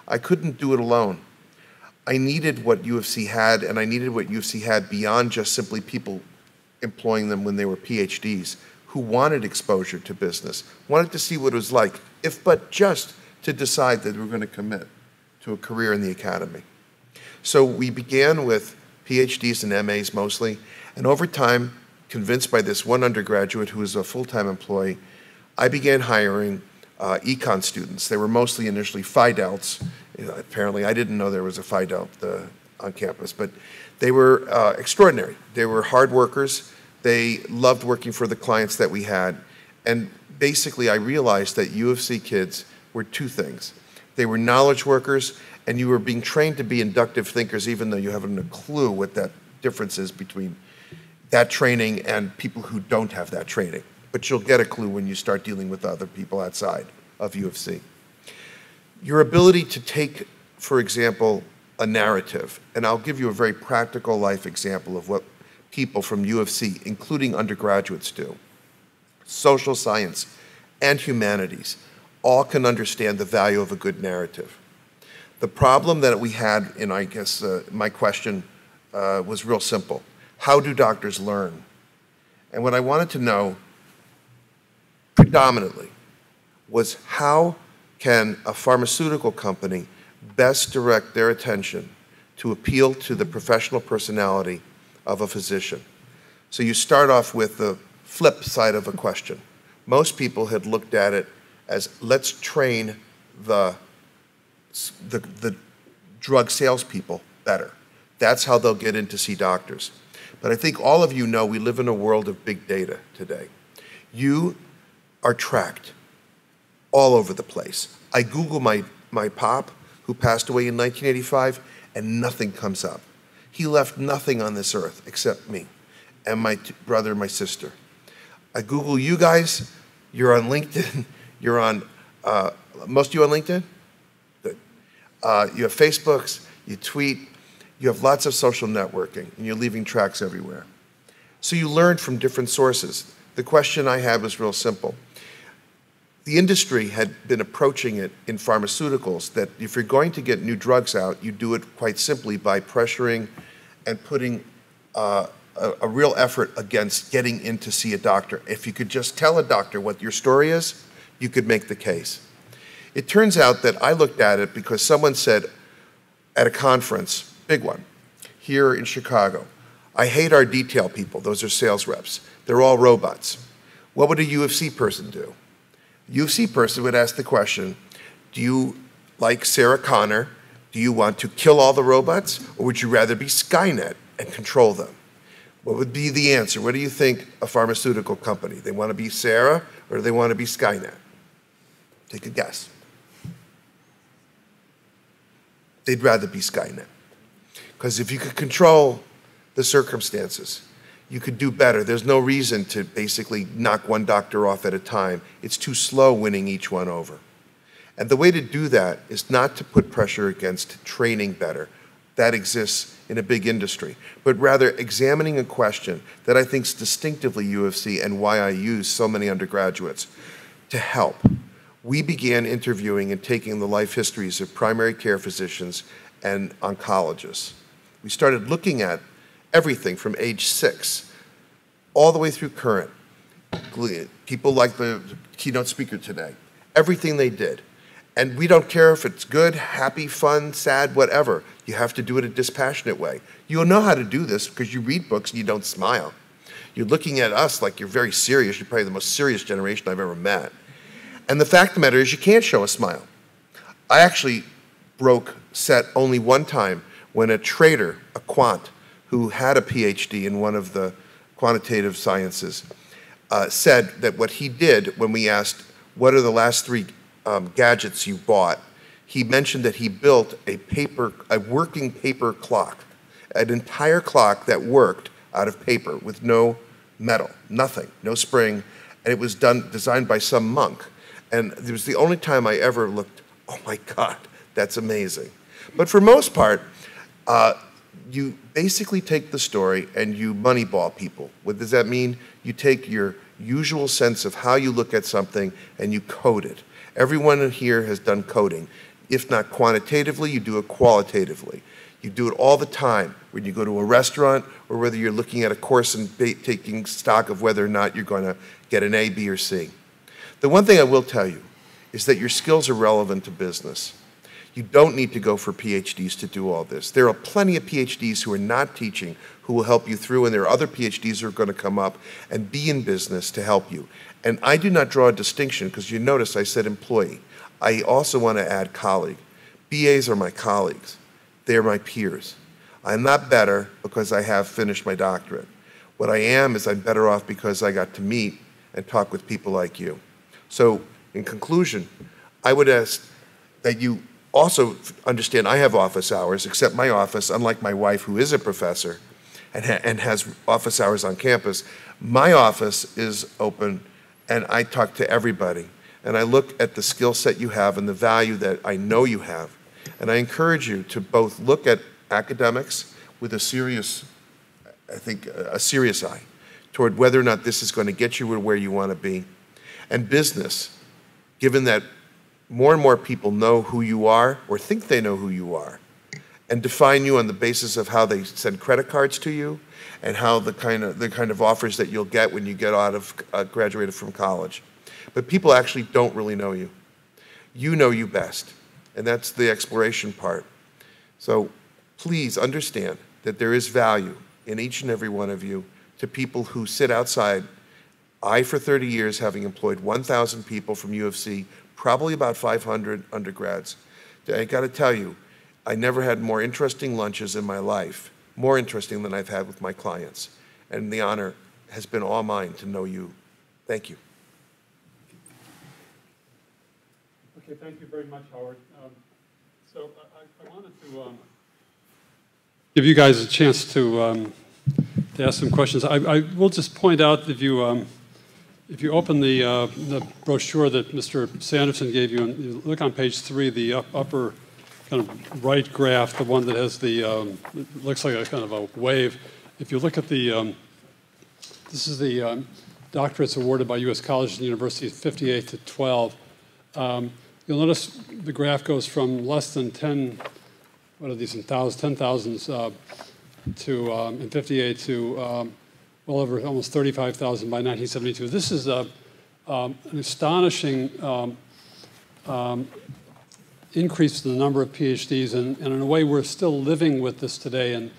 I couldn't do it alone. I needed what U of C had, and I needed what U of C had beyond just simply people employing them when they were PhDs, who wanted exposure to business, wanted to see what it was like, if but just to decide that we were going to commit to a career in the academy. So we began with PhDs and MAs mostly, and over time, convinced by this one undergraduate who was a full-time employee, I began hiring econ students. They were mostly initially Phi Delts. Apparently, I didn't know there was a Phi Delt on campus, but they were extraordinary. They were hard workers. They loved working for the clients that we had. And basically, I realized that U of C kids were two things. They were knowledge workers, and you were being trained to be inductive thinkers, even though you haven't a clue what that difference is between that training and people who don't have that training. But you'll get a clue when you start dealing with other people outside of U of C. Your ability to take, for example, a narrative, and I'll give you a very practical life example of what people from U of C, including undergraduates, do. Social science and humanities all can understand the value of a good narrative. The problem that we had, and I guess my question was real simple. How do doctors learn? And what I wanted to know predominantly was how can a pharmaceutical company best direct their attention to appeal to the professional personality of a physician? So you start off with the flip side of a question. Most people had looked at it as, let's train the drug salespeople better. That's how they'll get in to see doctors. But I think all of you know we live in a world of big data today. You are tracked all over the place. I Google my pop, who passed away in 1985, and nothing comes up. He left nothing on this earth except me and my brother and my sister. I Google you guys. You're on LinkedIn. You're on, most of you on LinkedIn? Good. You have Facebooks, you tweet, you have lots of social networking, and you're leaving tracks everywhere. So you learned from different sources. The question I had was real simple. The industry had been approaching it in pharmaceuticals that if you're going to get new drugs out, you do it quite simply by pressuring and putting a real effort against getting in to see a doctor. If you could just tell a doctor what your story is, you could make the case. It turns out that I looked at it because someone said at a conference, big one, here in Chicago, I hate our detail people. Those are sales reps. They're all robots. What would a UFC person do? A UFC person would ask the question, do you like Sarah Connor? Do you want to kill all the robots? Or would you rather be Skynet and control them? What would be the answer? What do you think a pharmaceutical company? They want to be Sarah or do they want to be Skynet? Take a guess. They'd rather be Skynet. Because if you could control the circumstances, you could do better. There's no reason to basically knock one doctor off at a time. It's too slow winning each one over. And the way to do that is not to put pressure against training better. That exists in a big industry, but rather examining a question that I think is distinctively UFC and why I use so many undergraduates to help. We began interviewing and taking the life histories of primary care physicians and oncologists. We started looking at everything from age 6 all the way through current. People like the keynote speaker today, everything they did. And we don't care if it's good, happy, fun, sad, whatever. You have to do it a dispassionate way. You'll know how to do this because you read books and you don't smile. You're looking at us like you're very serious. You're probably the most serious generation I've ever met. And the fact of the matter is you can't show a smile. I actually broke set only one time when a trader, a quant, who had a PhD in one of the quantitative sciences, said that what he did when we asked, what are the last 3 gadgets you bought, he mentioned that he built a working paper clock, an entire clock that worked out of paper with no metal, nothing, no spring, and it was designed by some monk. And it was the only time I ever looked, oh my God, that's amazing. But for most part, you basically take the story and you moneyball people. What does that mean? You take your usual sense of how you look at something and you code it. Everyone here has done coding. If not quantitatively, you do it qualitatively. You do it all the time when you go to a restaurant or whether you're looking at a course and taking stock of whether or not you're going to get an A, B, or C. The one thing I will tell you is that your skills are relevant to business. You don't need to go for PhDs to do all this. There are plenty of PhDs who are not teaching who will help you through, and there are other PhDs who are going to come up and be in business to help you. And I do not draw a distinction because you notice I said employee. I also want to add colleague. BAs are my colleagues. They're my peers. I'm not better because I have finished my doctorate. What I am is I'm better off because I got to meet and talk with people like you. So in conclusion, I would ask that you also understand I have office hours, except my office, unlike my wife who is a professor and has office hours on campus, my office is open and I talk to everybody. And I look at the skill set you have and the value that I know you have. And I encourage you to both look at academics with a serious, I think, a serious eye toward whether or not this is going to get you to where you want to be. And business, given that more and more people know who you are or think they know who you are and define you on the basis of how they send credit cards to you and how the kind of offers that you'll get when you get out of graduated from college. But people actually don't really know you. You know you best, and that's the exploration part. So please understand that there is value in each and every one of you to people who sit outside. I, for 30 years, having employed 1,000 people from U of C, probably about 500 undergrads. I got to tell you, I never had more interesting lunches in my life, more interesting than I've had with my clients. And the honor has been all mine to know you. Thank you. Okay, thank you very much, Howard. So I wanted to give you guys a chance to ask some questions. I will just point out, if you open the brochure that Mr. Sanderson gave you, and you look on page 3, the upper kind of right graph, the one that has the, it looks like a kind of a wave. If you look at the, this is the doctorates awarded by U.S. colleges and universities, 58 to 12. You'll notice the graph goes from less than 10, what are these in thousands, 10,000s to, in 58 to well over almost 35,000 by 1972. This is an astonishing increase in the number of PhDs, and in a way we're still living with this today. And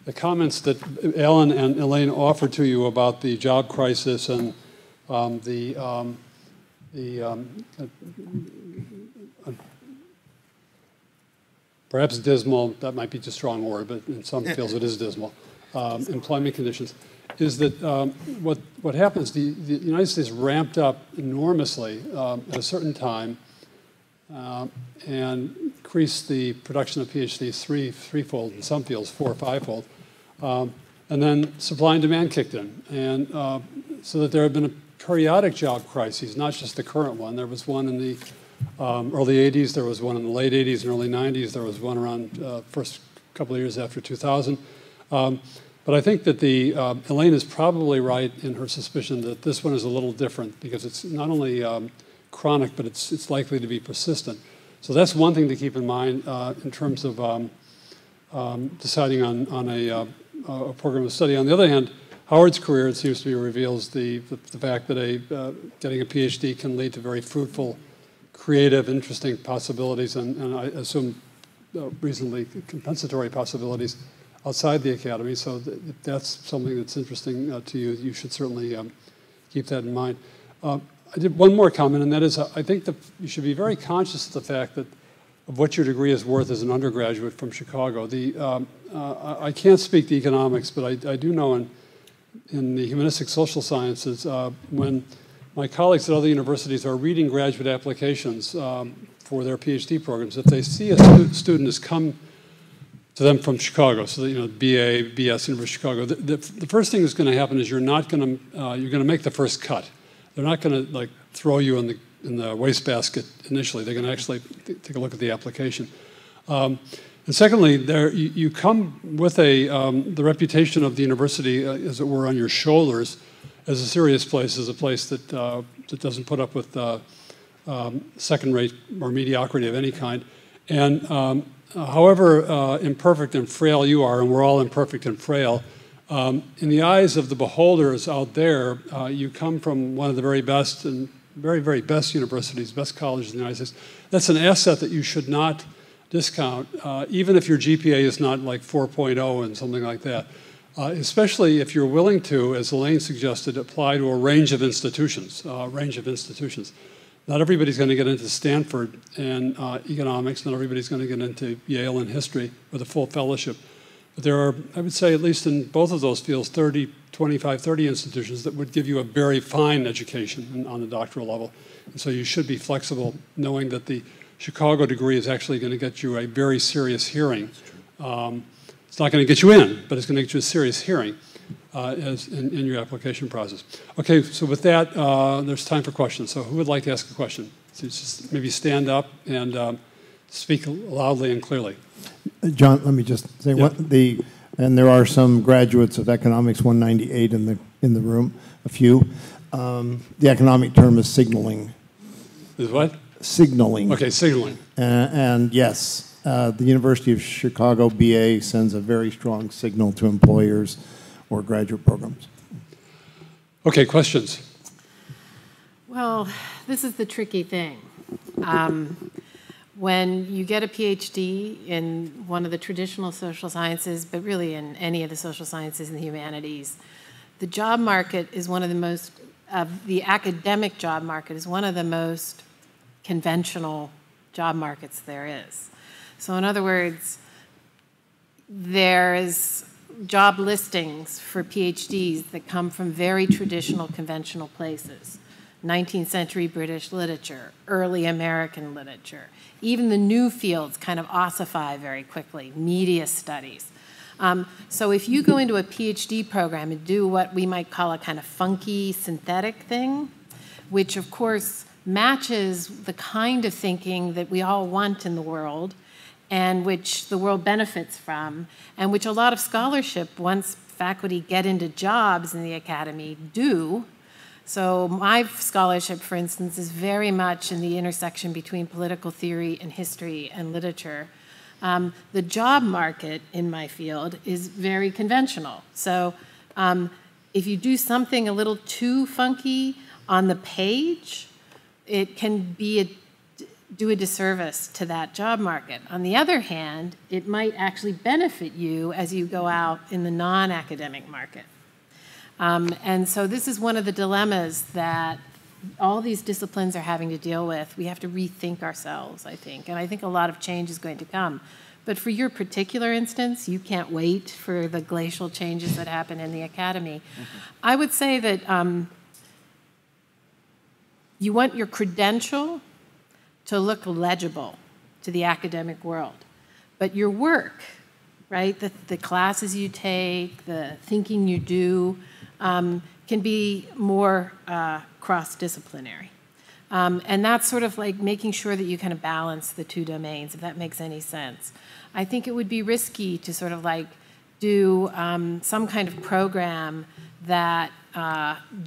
the comments that Alan and Elaine offered to you about the job crisis and perhaps dismal, that might be too strong a word, but in some fields it is dismal, employment conditions, is that what happens, the United States ramped up enormously at a certain time and increased the production of PhDs threefold, in some fields 4 or 5-fold. And then supply and demand kicked in. And so that there have been a periodic job crises, not just the current one. There was one in the early 80s, there was one in the late 80s and early 90s, there was one around first couple of years after 2000. But I think that Elaine is probably right in her suspicion that this one is a little different because it's not only chronic, but it's likely to be persistent. So that's one thing to keep in mind in terms of deciding on a program of study. On the other hand, Howard's career, it seems to me, reveals the fact that getting a PhD can lead to very fruitful, creative, interesting possibilities, and I assume reasonably compensatory possibilities outside the academy. So if that's something that's interesting to you, you should certainly keep that in mind. I did one more comment, and that is I think that you should be very conscious of the fact that of what your degree is worth as an undergraduate from Chicago. I can't speak to economics, but I do know in the humanistic social sciences, when my colleagues at other universities are reading graduate applications for their PhD programs, if they see a student has come to them from Chicago, so that, BA, BS, University of Chicago, the first thing that's going to happen is you're going to make the first cut. They're not going to throw you in the wastebasket initially. They're going to actually take a look at the application. And secondly, you come with the reputation of the university, as it were, on your shoulders, as a serious place, as a place that doesn't put up with second-rate or mediocrity of any kind. And however imperfect and frail you are, and we're all imperfect and frail, in the eyes of the beholders out there, you come from one of the very best and very, very best universities, best colleges in the United States. That's an asset that you should not discount, even if your GPA is not like 4.0 and something like that. Especially if you're willing to, as Elaine suggested, apply to a range of institutions, Not everybody's going to get into Stanford and economics. Not everybody's going to get into Yale and history with a full fellowship. But there are, I would say, at least in both of those fields, 25, 30 institutions that would give you a very fine education on the doctoral level. And so you should be flexible, knowing that the Chicago degree is actually going to get you a very serious hearing. It's not going to get you in, but it's going to get you a serious hearing in your application process. Okay, so with that, there's time for questions. So who would like to ask a question? So just maybe stand up and speak loudly and clearly. John, let me just say and there are some graduates of Economics 198 in the room, a few. The economic term is signaling. Is what? signaling. Okay, signaling. And yes, the University of Chicago BA sends a very strong signal to employers or graduate programs. Okay, questions? Well, this is the tricky thing. When you get a PhD in one of the traditional social sciences, but really in any of the social sciences and the humanities, the job market is one of the most, the academic job market is one of the most conventional job markets there is. So in other words, there's job listings for PhDs that come from very traditional, conventional places. 19th century British literature, early American literature. Even the new fields kind of ossify very quickly, media studies. So if you go into a PhD program and do what we might call a kind of funky synthetic thing, which of course matches the kind of thinking that we all want in the world and which the world benefits from, and which a lot of scholarship, once faculty get into jobs in the academy, do. So my scholarship, for instance, is very much in the intersection between political theory and history and literature. The job market in my field is very conventional. So if you do something a little too funky on the page, it can do a disservice to that job market. On the other hand, it might actually benefit you as you go out in the non-academic market. And so this is one of the dilemmas that all these disciplines are having to deal with. We have to rethink ourselves, I think, and I think a lot of change is going to come. But for your particular instance, you can't wait for the glacial changes that happen in the academy. I would say that you want your credential to look legible to the academic world, but your work, right, the classes you take, the thinking you do, can be more cross-disciplinary. And that's sort of like making sure that you kind of balance the two domains, if that makes any sense. I think it would be risky to sort of like do some kind of program that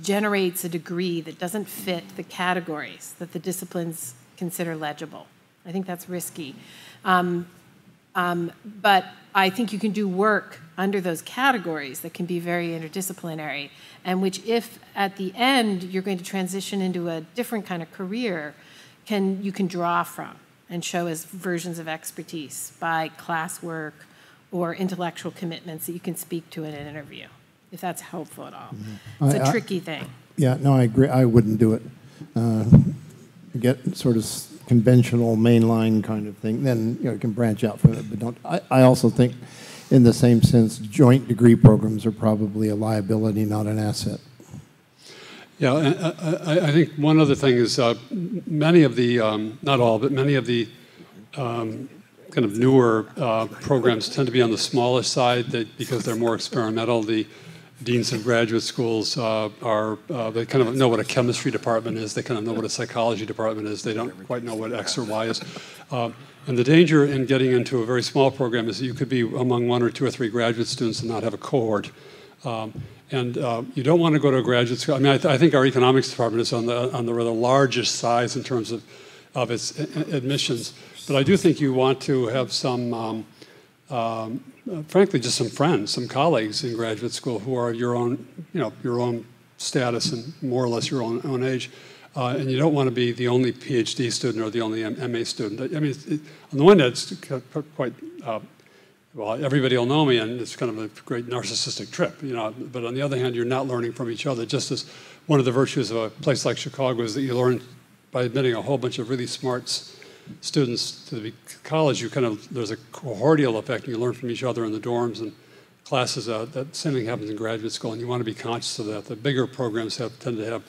generates a degree that doesn't fit the categories that the disciplines consider legible. I think that's risky. But I think you can do work under those categories that can be very interdisciplinary, and which, if at the end you're going to transition into a different kind of career, you can draw from and show as versions of expertise by classwork or intellectual commitments that you can speak to in an interview, if that's helpful at all. It's a tricky thing. Yeah, no, I agree. I wouldn't do it. Get sort of conventional mainline kind of thing, then you can branch out from it. But don't. I also think, in the same sense, joint degree programs are probably a liability, not an asset. Yeah, and I think one other thing is many of the, not all, but many of the kind of newer programs tend to be on the smaller side because they're more experimental. The deans of graduate schools they kind of know what a chemistry department is. They kind of know what a psychology department is. They don't quite know what X or Y is. And the danger in getting into a very small program is that you could be among 1 or 2 or 3 graduate students and not have a cohort. And you don't want to go to a graduate school. I mean, I think our economics department is on the rather largest size in terms of its admissions. But I do think you want to have some frankly, just some friends, some colleagues in graduate school who are your own status and more or less your own age. And you don't want to be the only PhD student or the only MA student. I mean, on the one hand, it's quite, well, everybody will know me, and it's kind of a great narcissistic trip, But on the other hand, you're not learning from each other. Just as one of the virtues of a place like Chicago is that you learn by admitting a whole bunch of really smart students to the college, there's a cohortial effect, and you learn from each other in the dorms and classes. That same thing happens in graduate school, and you want to be conscious of that. The bigger programs tend to have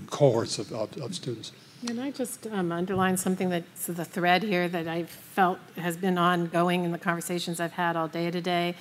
cohorts of students. And I just underline something that's the thread here that I've felt has been ongoing in the conversations I've had all day today,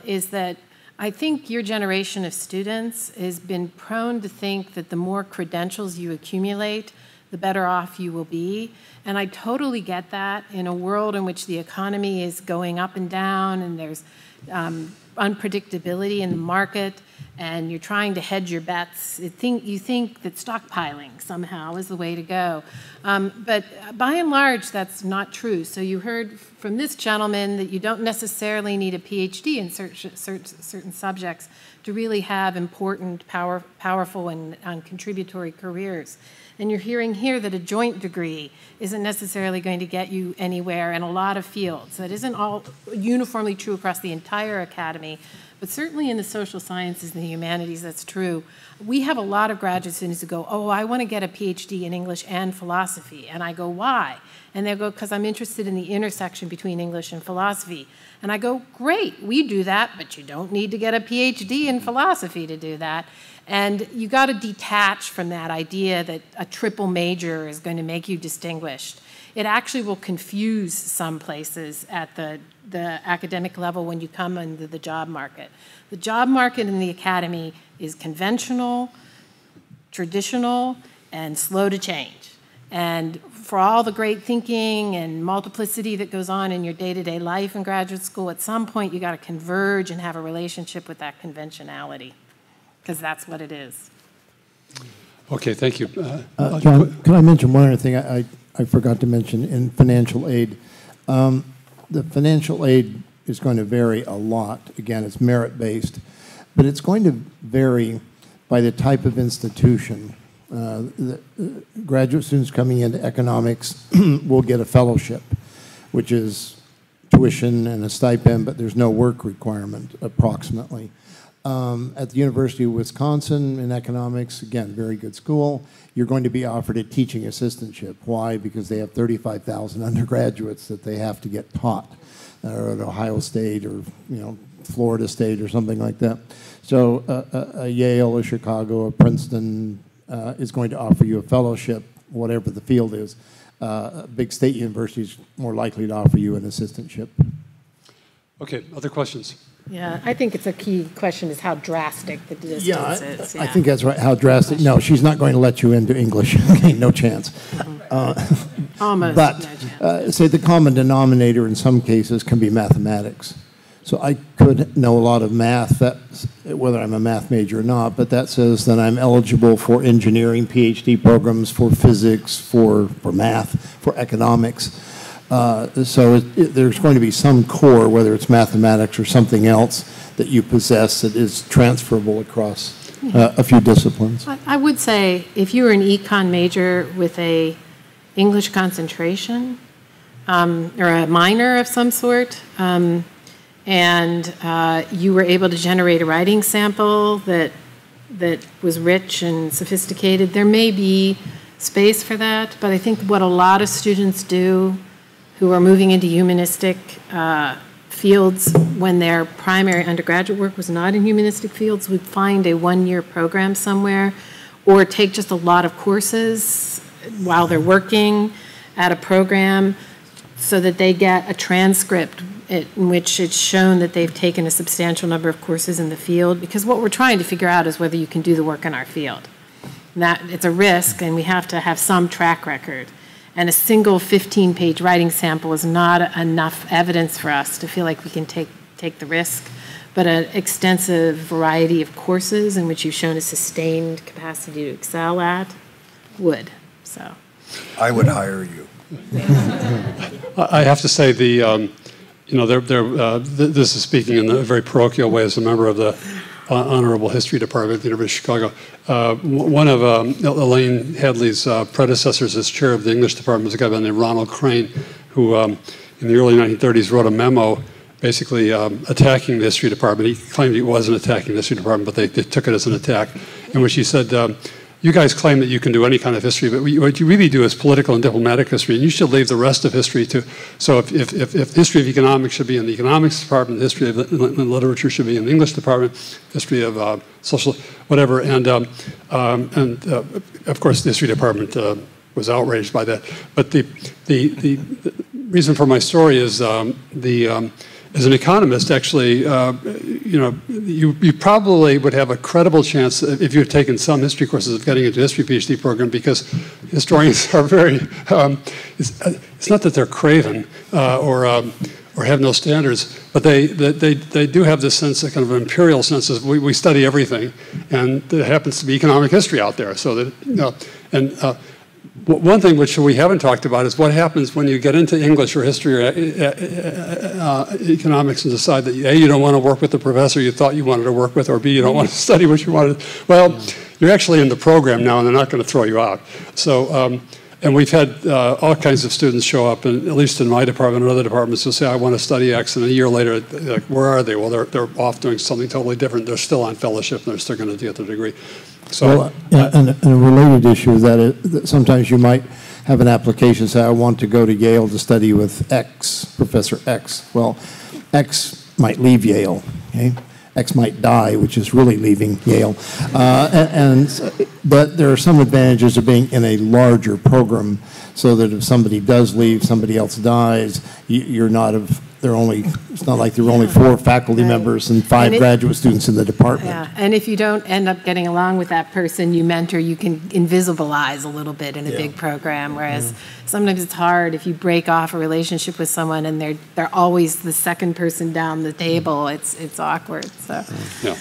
is that I think your generation of students has been prone to think that the more credentials you accumulate, the better off you will be. And I totally get that in a world in which the economy is going up and down and there's unpredictability in the market. and you're trying to hedge your bets. You think that stockpiling somehow is the way to go. But by and large, that's not true. So you heard from this gentleman that you don't necessarily need a PhD in certain subjects to really have important, powerful, and contributory careers. And you're hearing here that a joint degree isn't necessarily going to get you anywhere in a lot of fields. That isn't all uniformly true across the entire academy, but certainly in the social sciences and the humanities, that's true. We have a lot of graduate students who go, oh, I want to get a PhD in English and philosophy. And I go, why? And they go, because I'm interested in the intersection between English and philosophy. And I go, great, we do that, but you don't need to get a PhD in philosophy to do that. And you got to detach from that idea that a triple major is going to make you distinguished. It actually will confuse some places at the academic level when you come into the job market. The job market in the academy is conventional, traditional, and slow to change. And for all the great thinking and multiplicity that goes on in your day-to-day life in graduate school, at some point you got to converge and have a relationship with that conventionality, because that's what it is. Okay, thank you. John, can I mention one other thing I forgot to mention in financial aid? The financial aid is going to vary a lot. Again, it's merit-based, but it's going to vary by the type of institution. The graduate students coming into economics will get a fellowship, which is tuition and a stipend, but there's no work requirement, approximately. At the University of Wisconsin in economics, again, very good school, you're going to be offered a teaching assistantship. Why? Because they have 35,000 undergraduates that they have to get taught, or at Ohio State or Florida State or something like that. So a Yale, a Chicago, a Princeton is going to offer you a fellowship, whatever the field is. A big state university is more likely to offer you an assistantship. Okay, other questions? Yeah, I think it's a key question is how drastic the distance is. Yeah. I think that's right, how drastic. No, she's not going to let you into English. No chance. Almost but, no chance. Say the common denominator in some cases can be mathematics. So I could know a lot of math, whether I'm a math major or not, but that says that I'm eligible for engineering PhD programs, for physics, for math, for economics. So there's going to be some core, whether it's mathematics or something else, that you possess that is transferable across a few disciplines. I would say if you were an econ major with a English concentration or a minor of some sort, and you were able to generate a writing sample that was rich and sophisticated, there may be space for that. But I think what a lot of students do who are moving into humanistic fields when their primary undergraduate work was not in humanistic fields would find a one-year program somewhere or take just a lot of courses while they're working at a program so that they get a transcript in which it's shown that they've taken a substantial number of courses in the field, because what we're trying to figure out is whether you can do the work in our field. And that it's a risk, and we have to have some track record. And a single 15-page writing sample is not enough evidence for us to feel like we can take the risk. But an extensive variety of courses in which you've shown a sustained capacity to excel at would. So, I would hire you. I have to say this is speaking in a very parochial way as a member of the Honorable History Department at the University of Chicago. One of Elaine Hadley's predecessors as chair of the English department was a guy by the name of Ronald Crane, who in the early 1930s wrote a memo basically attacking the history department. He claimed he wasn't attacking the history department, but they took it as an attack, in which he said, you guys claim that you can do any kind of history, but what you really do is political and diplomatic history, and you should leave the rest of history to. So if history of economics should be in the economics department, history of literature should be in the English department, history of social, whatever, and of course the history department was outraged by that. But the reason for my story is as an economist, actually, you probably would have a credible chance if you've taken some history courses of getting into a history PhD program, because historians are very, it's not that they're craven or or have no standards, but they do have this sense, a kind of imperial sense of we study everything, and there happens to be economic history out there. So that, you know, and one thing which we haven't talked about is what happens when you get into English or history or economics and decide that A, you don't want to work with the professor you thought you wanted to work with, or B, you don't want to study what you wanted. Well, you're actually in the program now, and they're not going to throw you out. So, and we've had all kinds of students show up, and at least in my department and other departments, will say, I want to study X, and a year later, like, where are they? Well, they're off doing something totally different. They're still on fellowship, and they're still going to get their degree. So, well, and a related issue is that sometimes you might have an application say, I want to go to Yale to study with X, Professor X. Well, X might leave Yale, okay? X might die, which is really leaving Yale. But there are some advantages of being in a larger program so that if somebody does leave, somebody else dies, you're not it's not like there are only 4 faculty members and 5 graduate students in the department. Yeah, and if you don't end up getting along with that person you mentor, you can invisibilize a little bit in a big program, whereas sometimes it's hard if you break off a relationship with someone and they're always the second person down the table. It's awkward. So. Yeah.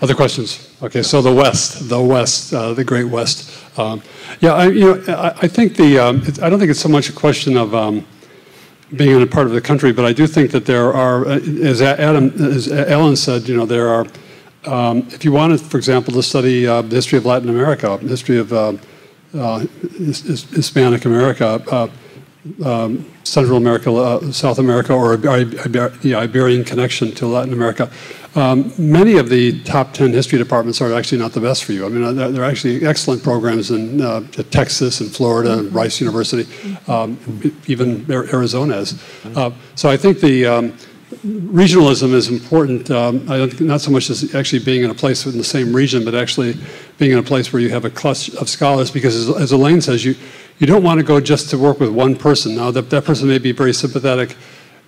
Other questions? Okay, so the West, the Great West. I think I don't think it's so much a question of being in a part of the country, but I do think that there are, as Alan said, you know, there are, if you wanted, for example, to study the history of Latin America, history of Hispanic America, Central America, South America, or the Iberian connection to Latin America, many of the top 10 history departments are actually not the best for you. I mean, there are actually excellent programs in Texas and Florida and Rice University, even Arizona is. So I think the regionalism is important, not so much as actually being in a place in the same region, but actually being in a place where you have a cluster of scholars, because as Elaine says, you don't want to go just to work with one person. Now, that person may be very sympathetic,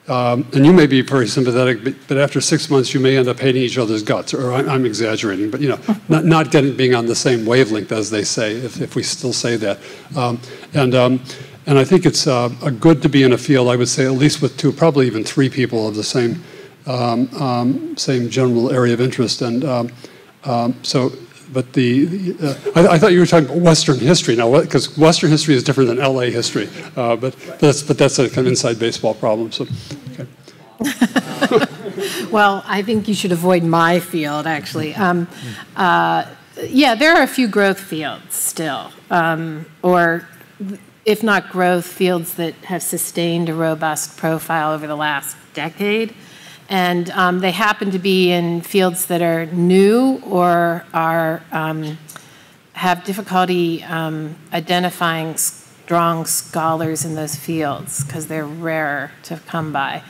and you may be very sympathetic, but after 6 months, you may end up hating each other's guts, or I'm exaggerating, but, you know, not being on the same wavelength, as they say, if we still say that. And I think it's good to be in a field, I would say, at least with 2, probably even 3 people of the same general area of interest. And but I thought you were talking about Western history now, because Western history is different than LA history. But that's a kind of inside baseball problem. So, okay. Well, I think you should avoid my field, actually. Yeah, there are a few growth fields still, or if not growth, fields that have sustained a robust profile over the last decade. And they happen to be in fields that are new or are have difficulty identifying strong scholars in those fields because they're rare to come by.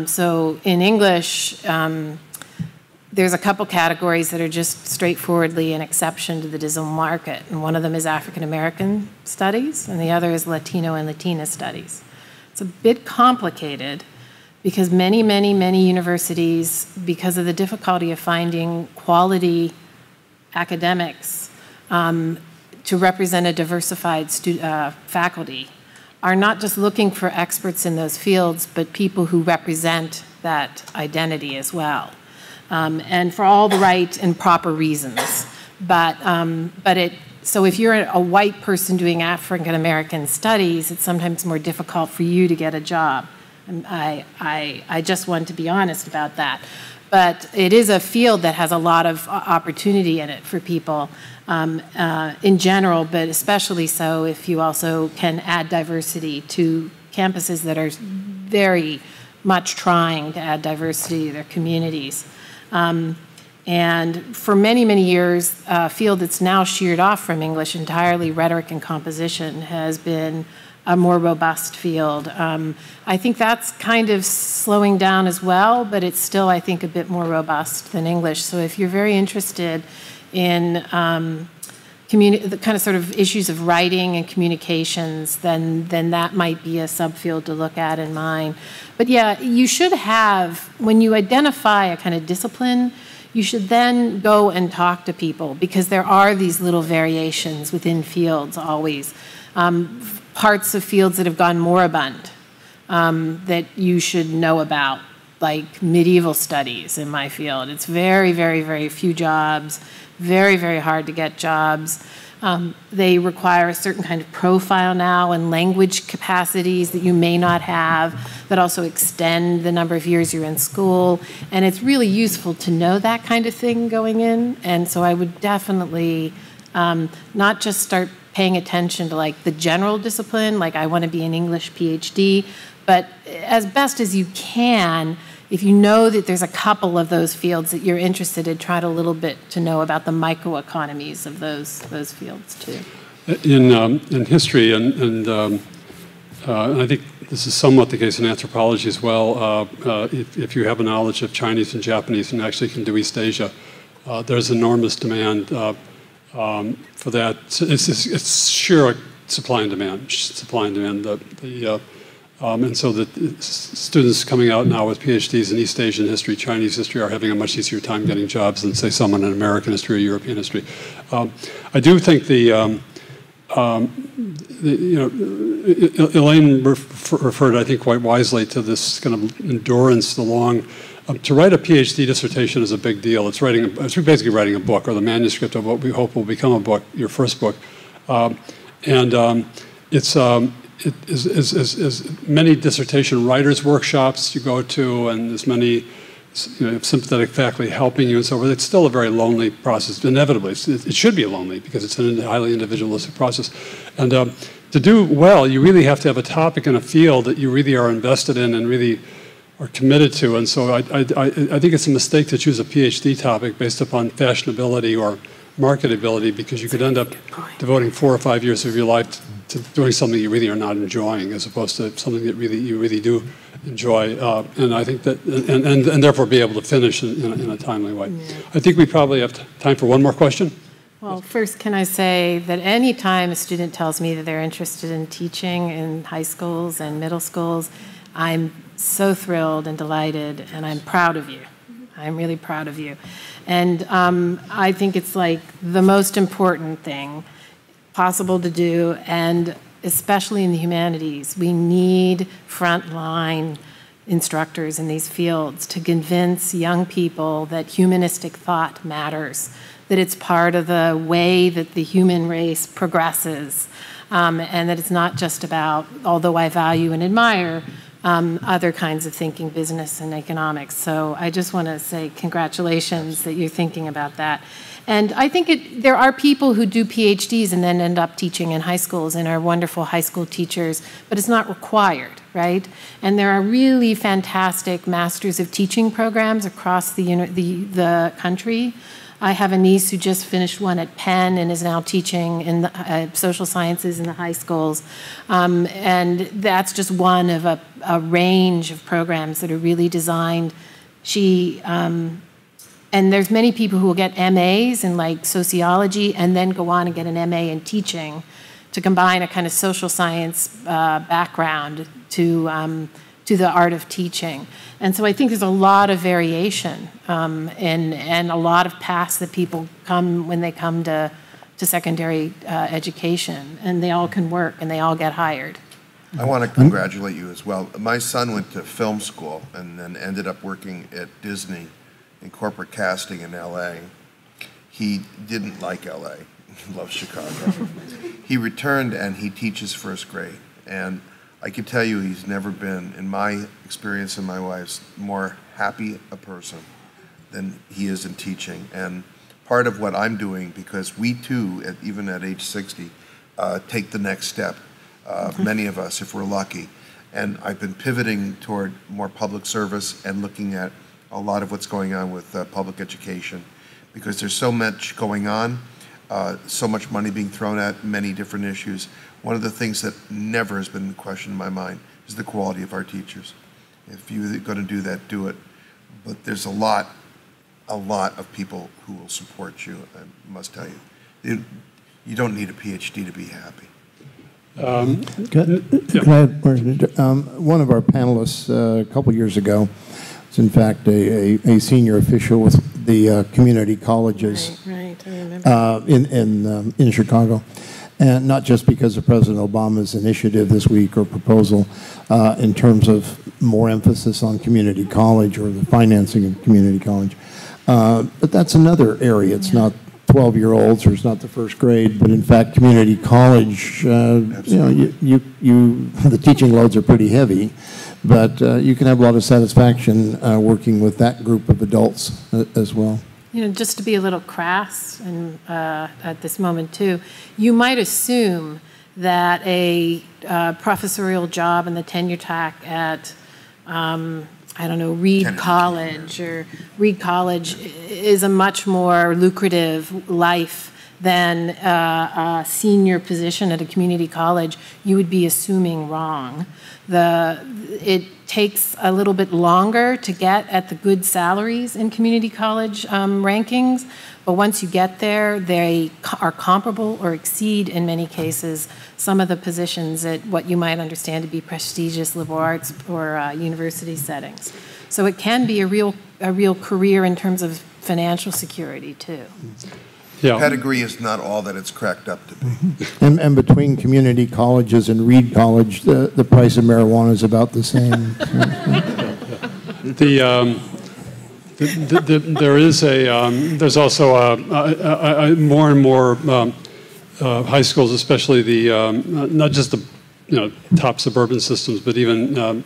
So in English, there's a couple categories that are just straightforwardly an exception to the dismal market. And one of them is African American studies, and the other is Latino and Latina studies. It's a bit complicated because many universities, because of the difficulty of finding quality academics to represent a diversified faculty, are not just looking for experts in those fields, but people who represent that identity as well. And for all the right and proper reasons. So if you're a white person doing African American studies, it's sometimes more difficult for you to get a job. I just want to be honest about that. But it is a field that has a lot of opportunity in it for people in general, but especially so if you also can add diversity to campuses that are very much trying to add diversity to their communities. And for many years, a field that's now sheared off from English entirely, rhetoric and composition, has been a more robust field. I think that's kind of slowing down as well, but it's still, I think, a bit more robust than English. So if you're very interested in the kind of sort of issues of writing and communications, then that might be a subfield to look at in mine. But yeah, you should have, when you identify a kind of discipline, you should then go and talk to people, because there are these little variations within fields always. Parts of fields that have gone moribund that you should know about, like medieval studies in my field. It's very, very, very few jobs, very, very hard to get jobs. They require a certain kind of profile now and language capacities that you may not have, that also extend the number of years you're in school. And it's really useful to know that kind of thing going in. And so I would definitely not just start paying attention to like the general discipline, like I want to be an English PhD, but as best as you can, if you know that there's a couple of those fields that you're interested in, try a little bit to know about the microeconomies of those fields too. In history, and I think this is somewhat the case in anthropology as well, if you have a knowledge of Chinese and Japanese and actually can do East Asia, there's enormous demand for that. It's sheer supply and demand. And so the students coming out now with PhDs in East Asian history, Chinese history, are having a much easier time getting jobs than, say, someone in American history or European history. I do think Elaine referred, I think, quite wisely to this kind of endurance, to write a PhD dissertation is a big deal. It's basically writing a book, or the manuscript of what we hope will become a book, your first book. As many dissertation writers' workshops you go to, and as many sympathetic faculty helping you and so forth, it's still a very lonely process, inevitably. It should be lonely because it's a highly individualistic process. And to do well, you really have to have a topic in a field that you really are invested in and really are committed to. And so I think it's a mistake to choose a PhD topic based upon fashionability or marketability, because you could end up devoting 4 or 5 years of your life to doing something you really are not enjoying, as opposed to something that you really do enjoy, and I think that, and therefore be able to finish in a timely way. Yeah. I think we probably have time for one more question. Well, first, can I say that any time a student tells me that they're interested in teaching in high schools and middle schools, I'm so thrilled and delighted, and I'm proud of you. I'm really proud of you. And I think it's like the most important thing possible to do, and especially in the humanities, we need frontline instructors in these fields to convince young people that humanistic thought matters, that it's part of the way that the human race progresses, and that it's not just about, although I value and admire other kinds of thinking, business and economics. So I just want to say congratulations that you're thinking about that. And I think there are people who do PhDs and then end up teaching in high schools and are wonderful high school teachers, but it's not required, right? And there are really fantastic Masters of Teaching programs across the country. I have a niece who just finished one at Penn and is now teaching in the, social sciences in the high schools. And that's just one of a range of programs that are really designed. And there's many people who will get MAs in like sociology and then go on and get an MA in teaching to combine a kind of social science background to the art of teaching. And so I think there's a lot of variation and a lot of paths that people come when they come to secondary education, and they all can work and they all get hired. I want to congratulate you as well. My son went to film school and then ended up working at Disney in corporate casting in LA. He didn't like LA, he loves Chicago. He returned and he teaches first grade. And I can tell you he's never been, in my experience and my wife's, more happy a person than he is in teaching. And part of what I'm doing, because we too, even at age 60, take the next step, many of us, if we're lucky. And I've been pivoting toward more public service and looking at a lot of what's going on with public education, because there's so much going on, so much money being thrown at many different issues. One of the things that never has been questioned in my mind is the quality of our teachers. If you're going to do that, do it. But there's a lot of people who will support you, I must tell you. You don't need a PhD to be happy. One of our panelists a couple years ago was in fact a senior official with the community colleges right, I remember. In Chicago. and not just because of President Obama's initiative this week or proposal in terms of more emphasis on community college or the financing of community college. But that's another area. It's not 12-year-olds or it's not the first grade, but in fact, community college, the teaching loads are pretty heavy, but you can have a lot of satisfaction working with that group of adults as well. Just to be a little crass and at this moment too, you might assume that a professorial job in the tenure track at I don't know, Reed College is a much more lucrative life than a senior position at a community college. You would be assuming wrong. It takes a little bit longer to get at the good salaries in community college rankings, but once you get there, they are comparable or exceed, in many cases, some of the positions at what you might understand to be prestigious liberal arts or university settings. So it can be a real career in terms of financial security, too. Yeah. Pedigree is not all that it's cracked up to be. And between community colleges and Reed College, the price of marijuana is about the same. There's also more and more high schools, especially not just the top suburban systems, but even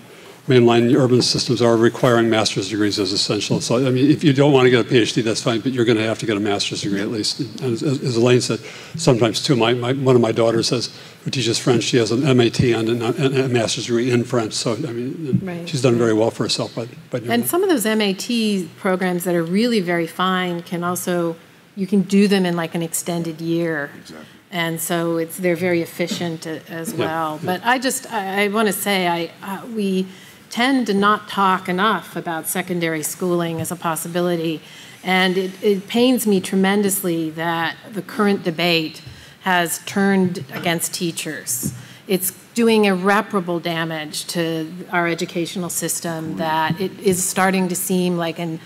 mainline urban systems are requiring master's degrees as essential. So, I mean, if you don't want to get a PhD, that's fine, but you're going to have to get a master's degree at least. And as Elaine said, sometimes too, one of my daughters who teaches French, she has an MAT and a master's degree in French. So, I mean, right. She's done very well for herself. And some of those MAT programs that are really very fine can also, you can do them in like an extended year. Exactly. And so they're very efficient as well. Yeah. But I want to say, we tend to not talk enough about secondary schooling as a possibility. And it pains me tremendously that the current debate has turned against teachers. It's doing irreparable damage to our educational system, that it is starting to seem like an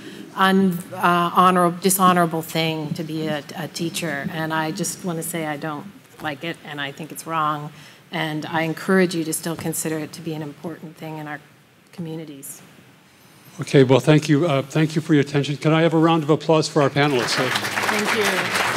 dishonorable thing to be a teacher. And I just want to say I don't like it, and I think it's wrong. And I encourage you to still consider it to be an important thing in our communities. Okay, well, thank you. Thank you for your attention. Can I have a round of applause for our panelists? Thank you.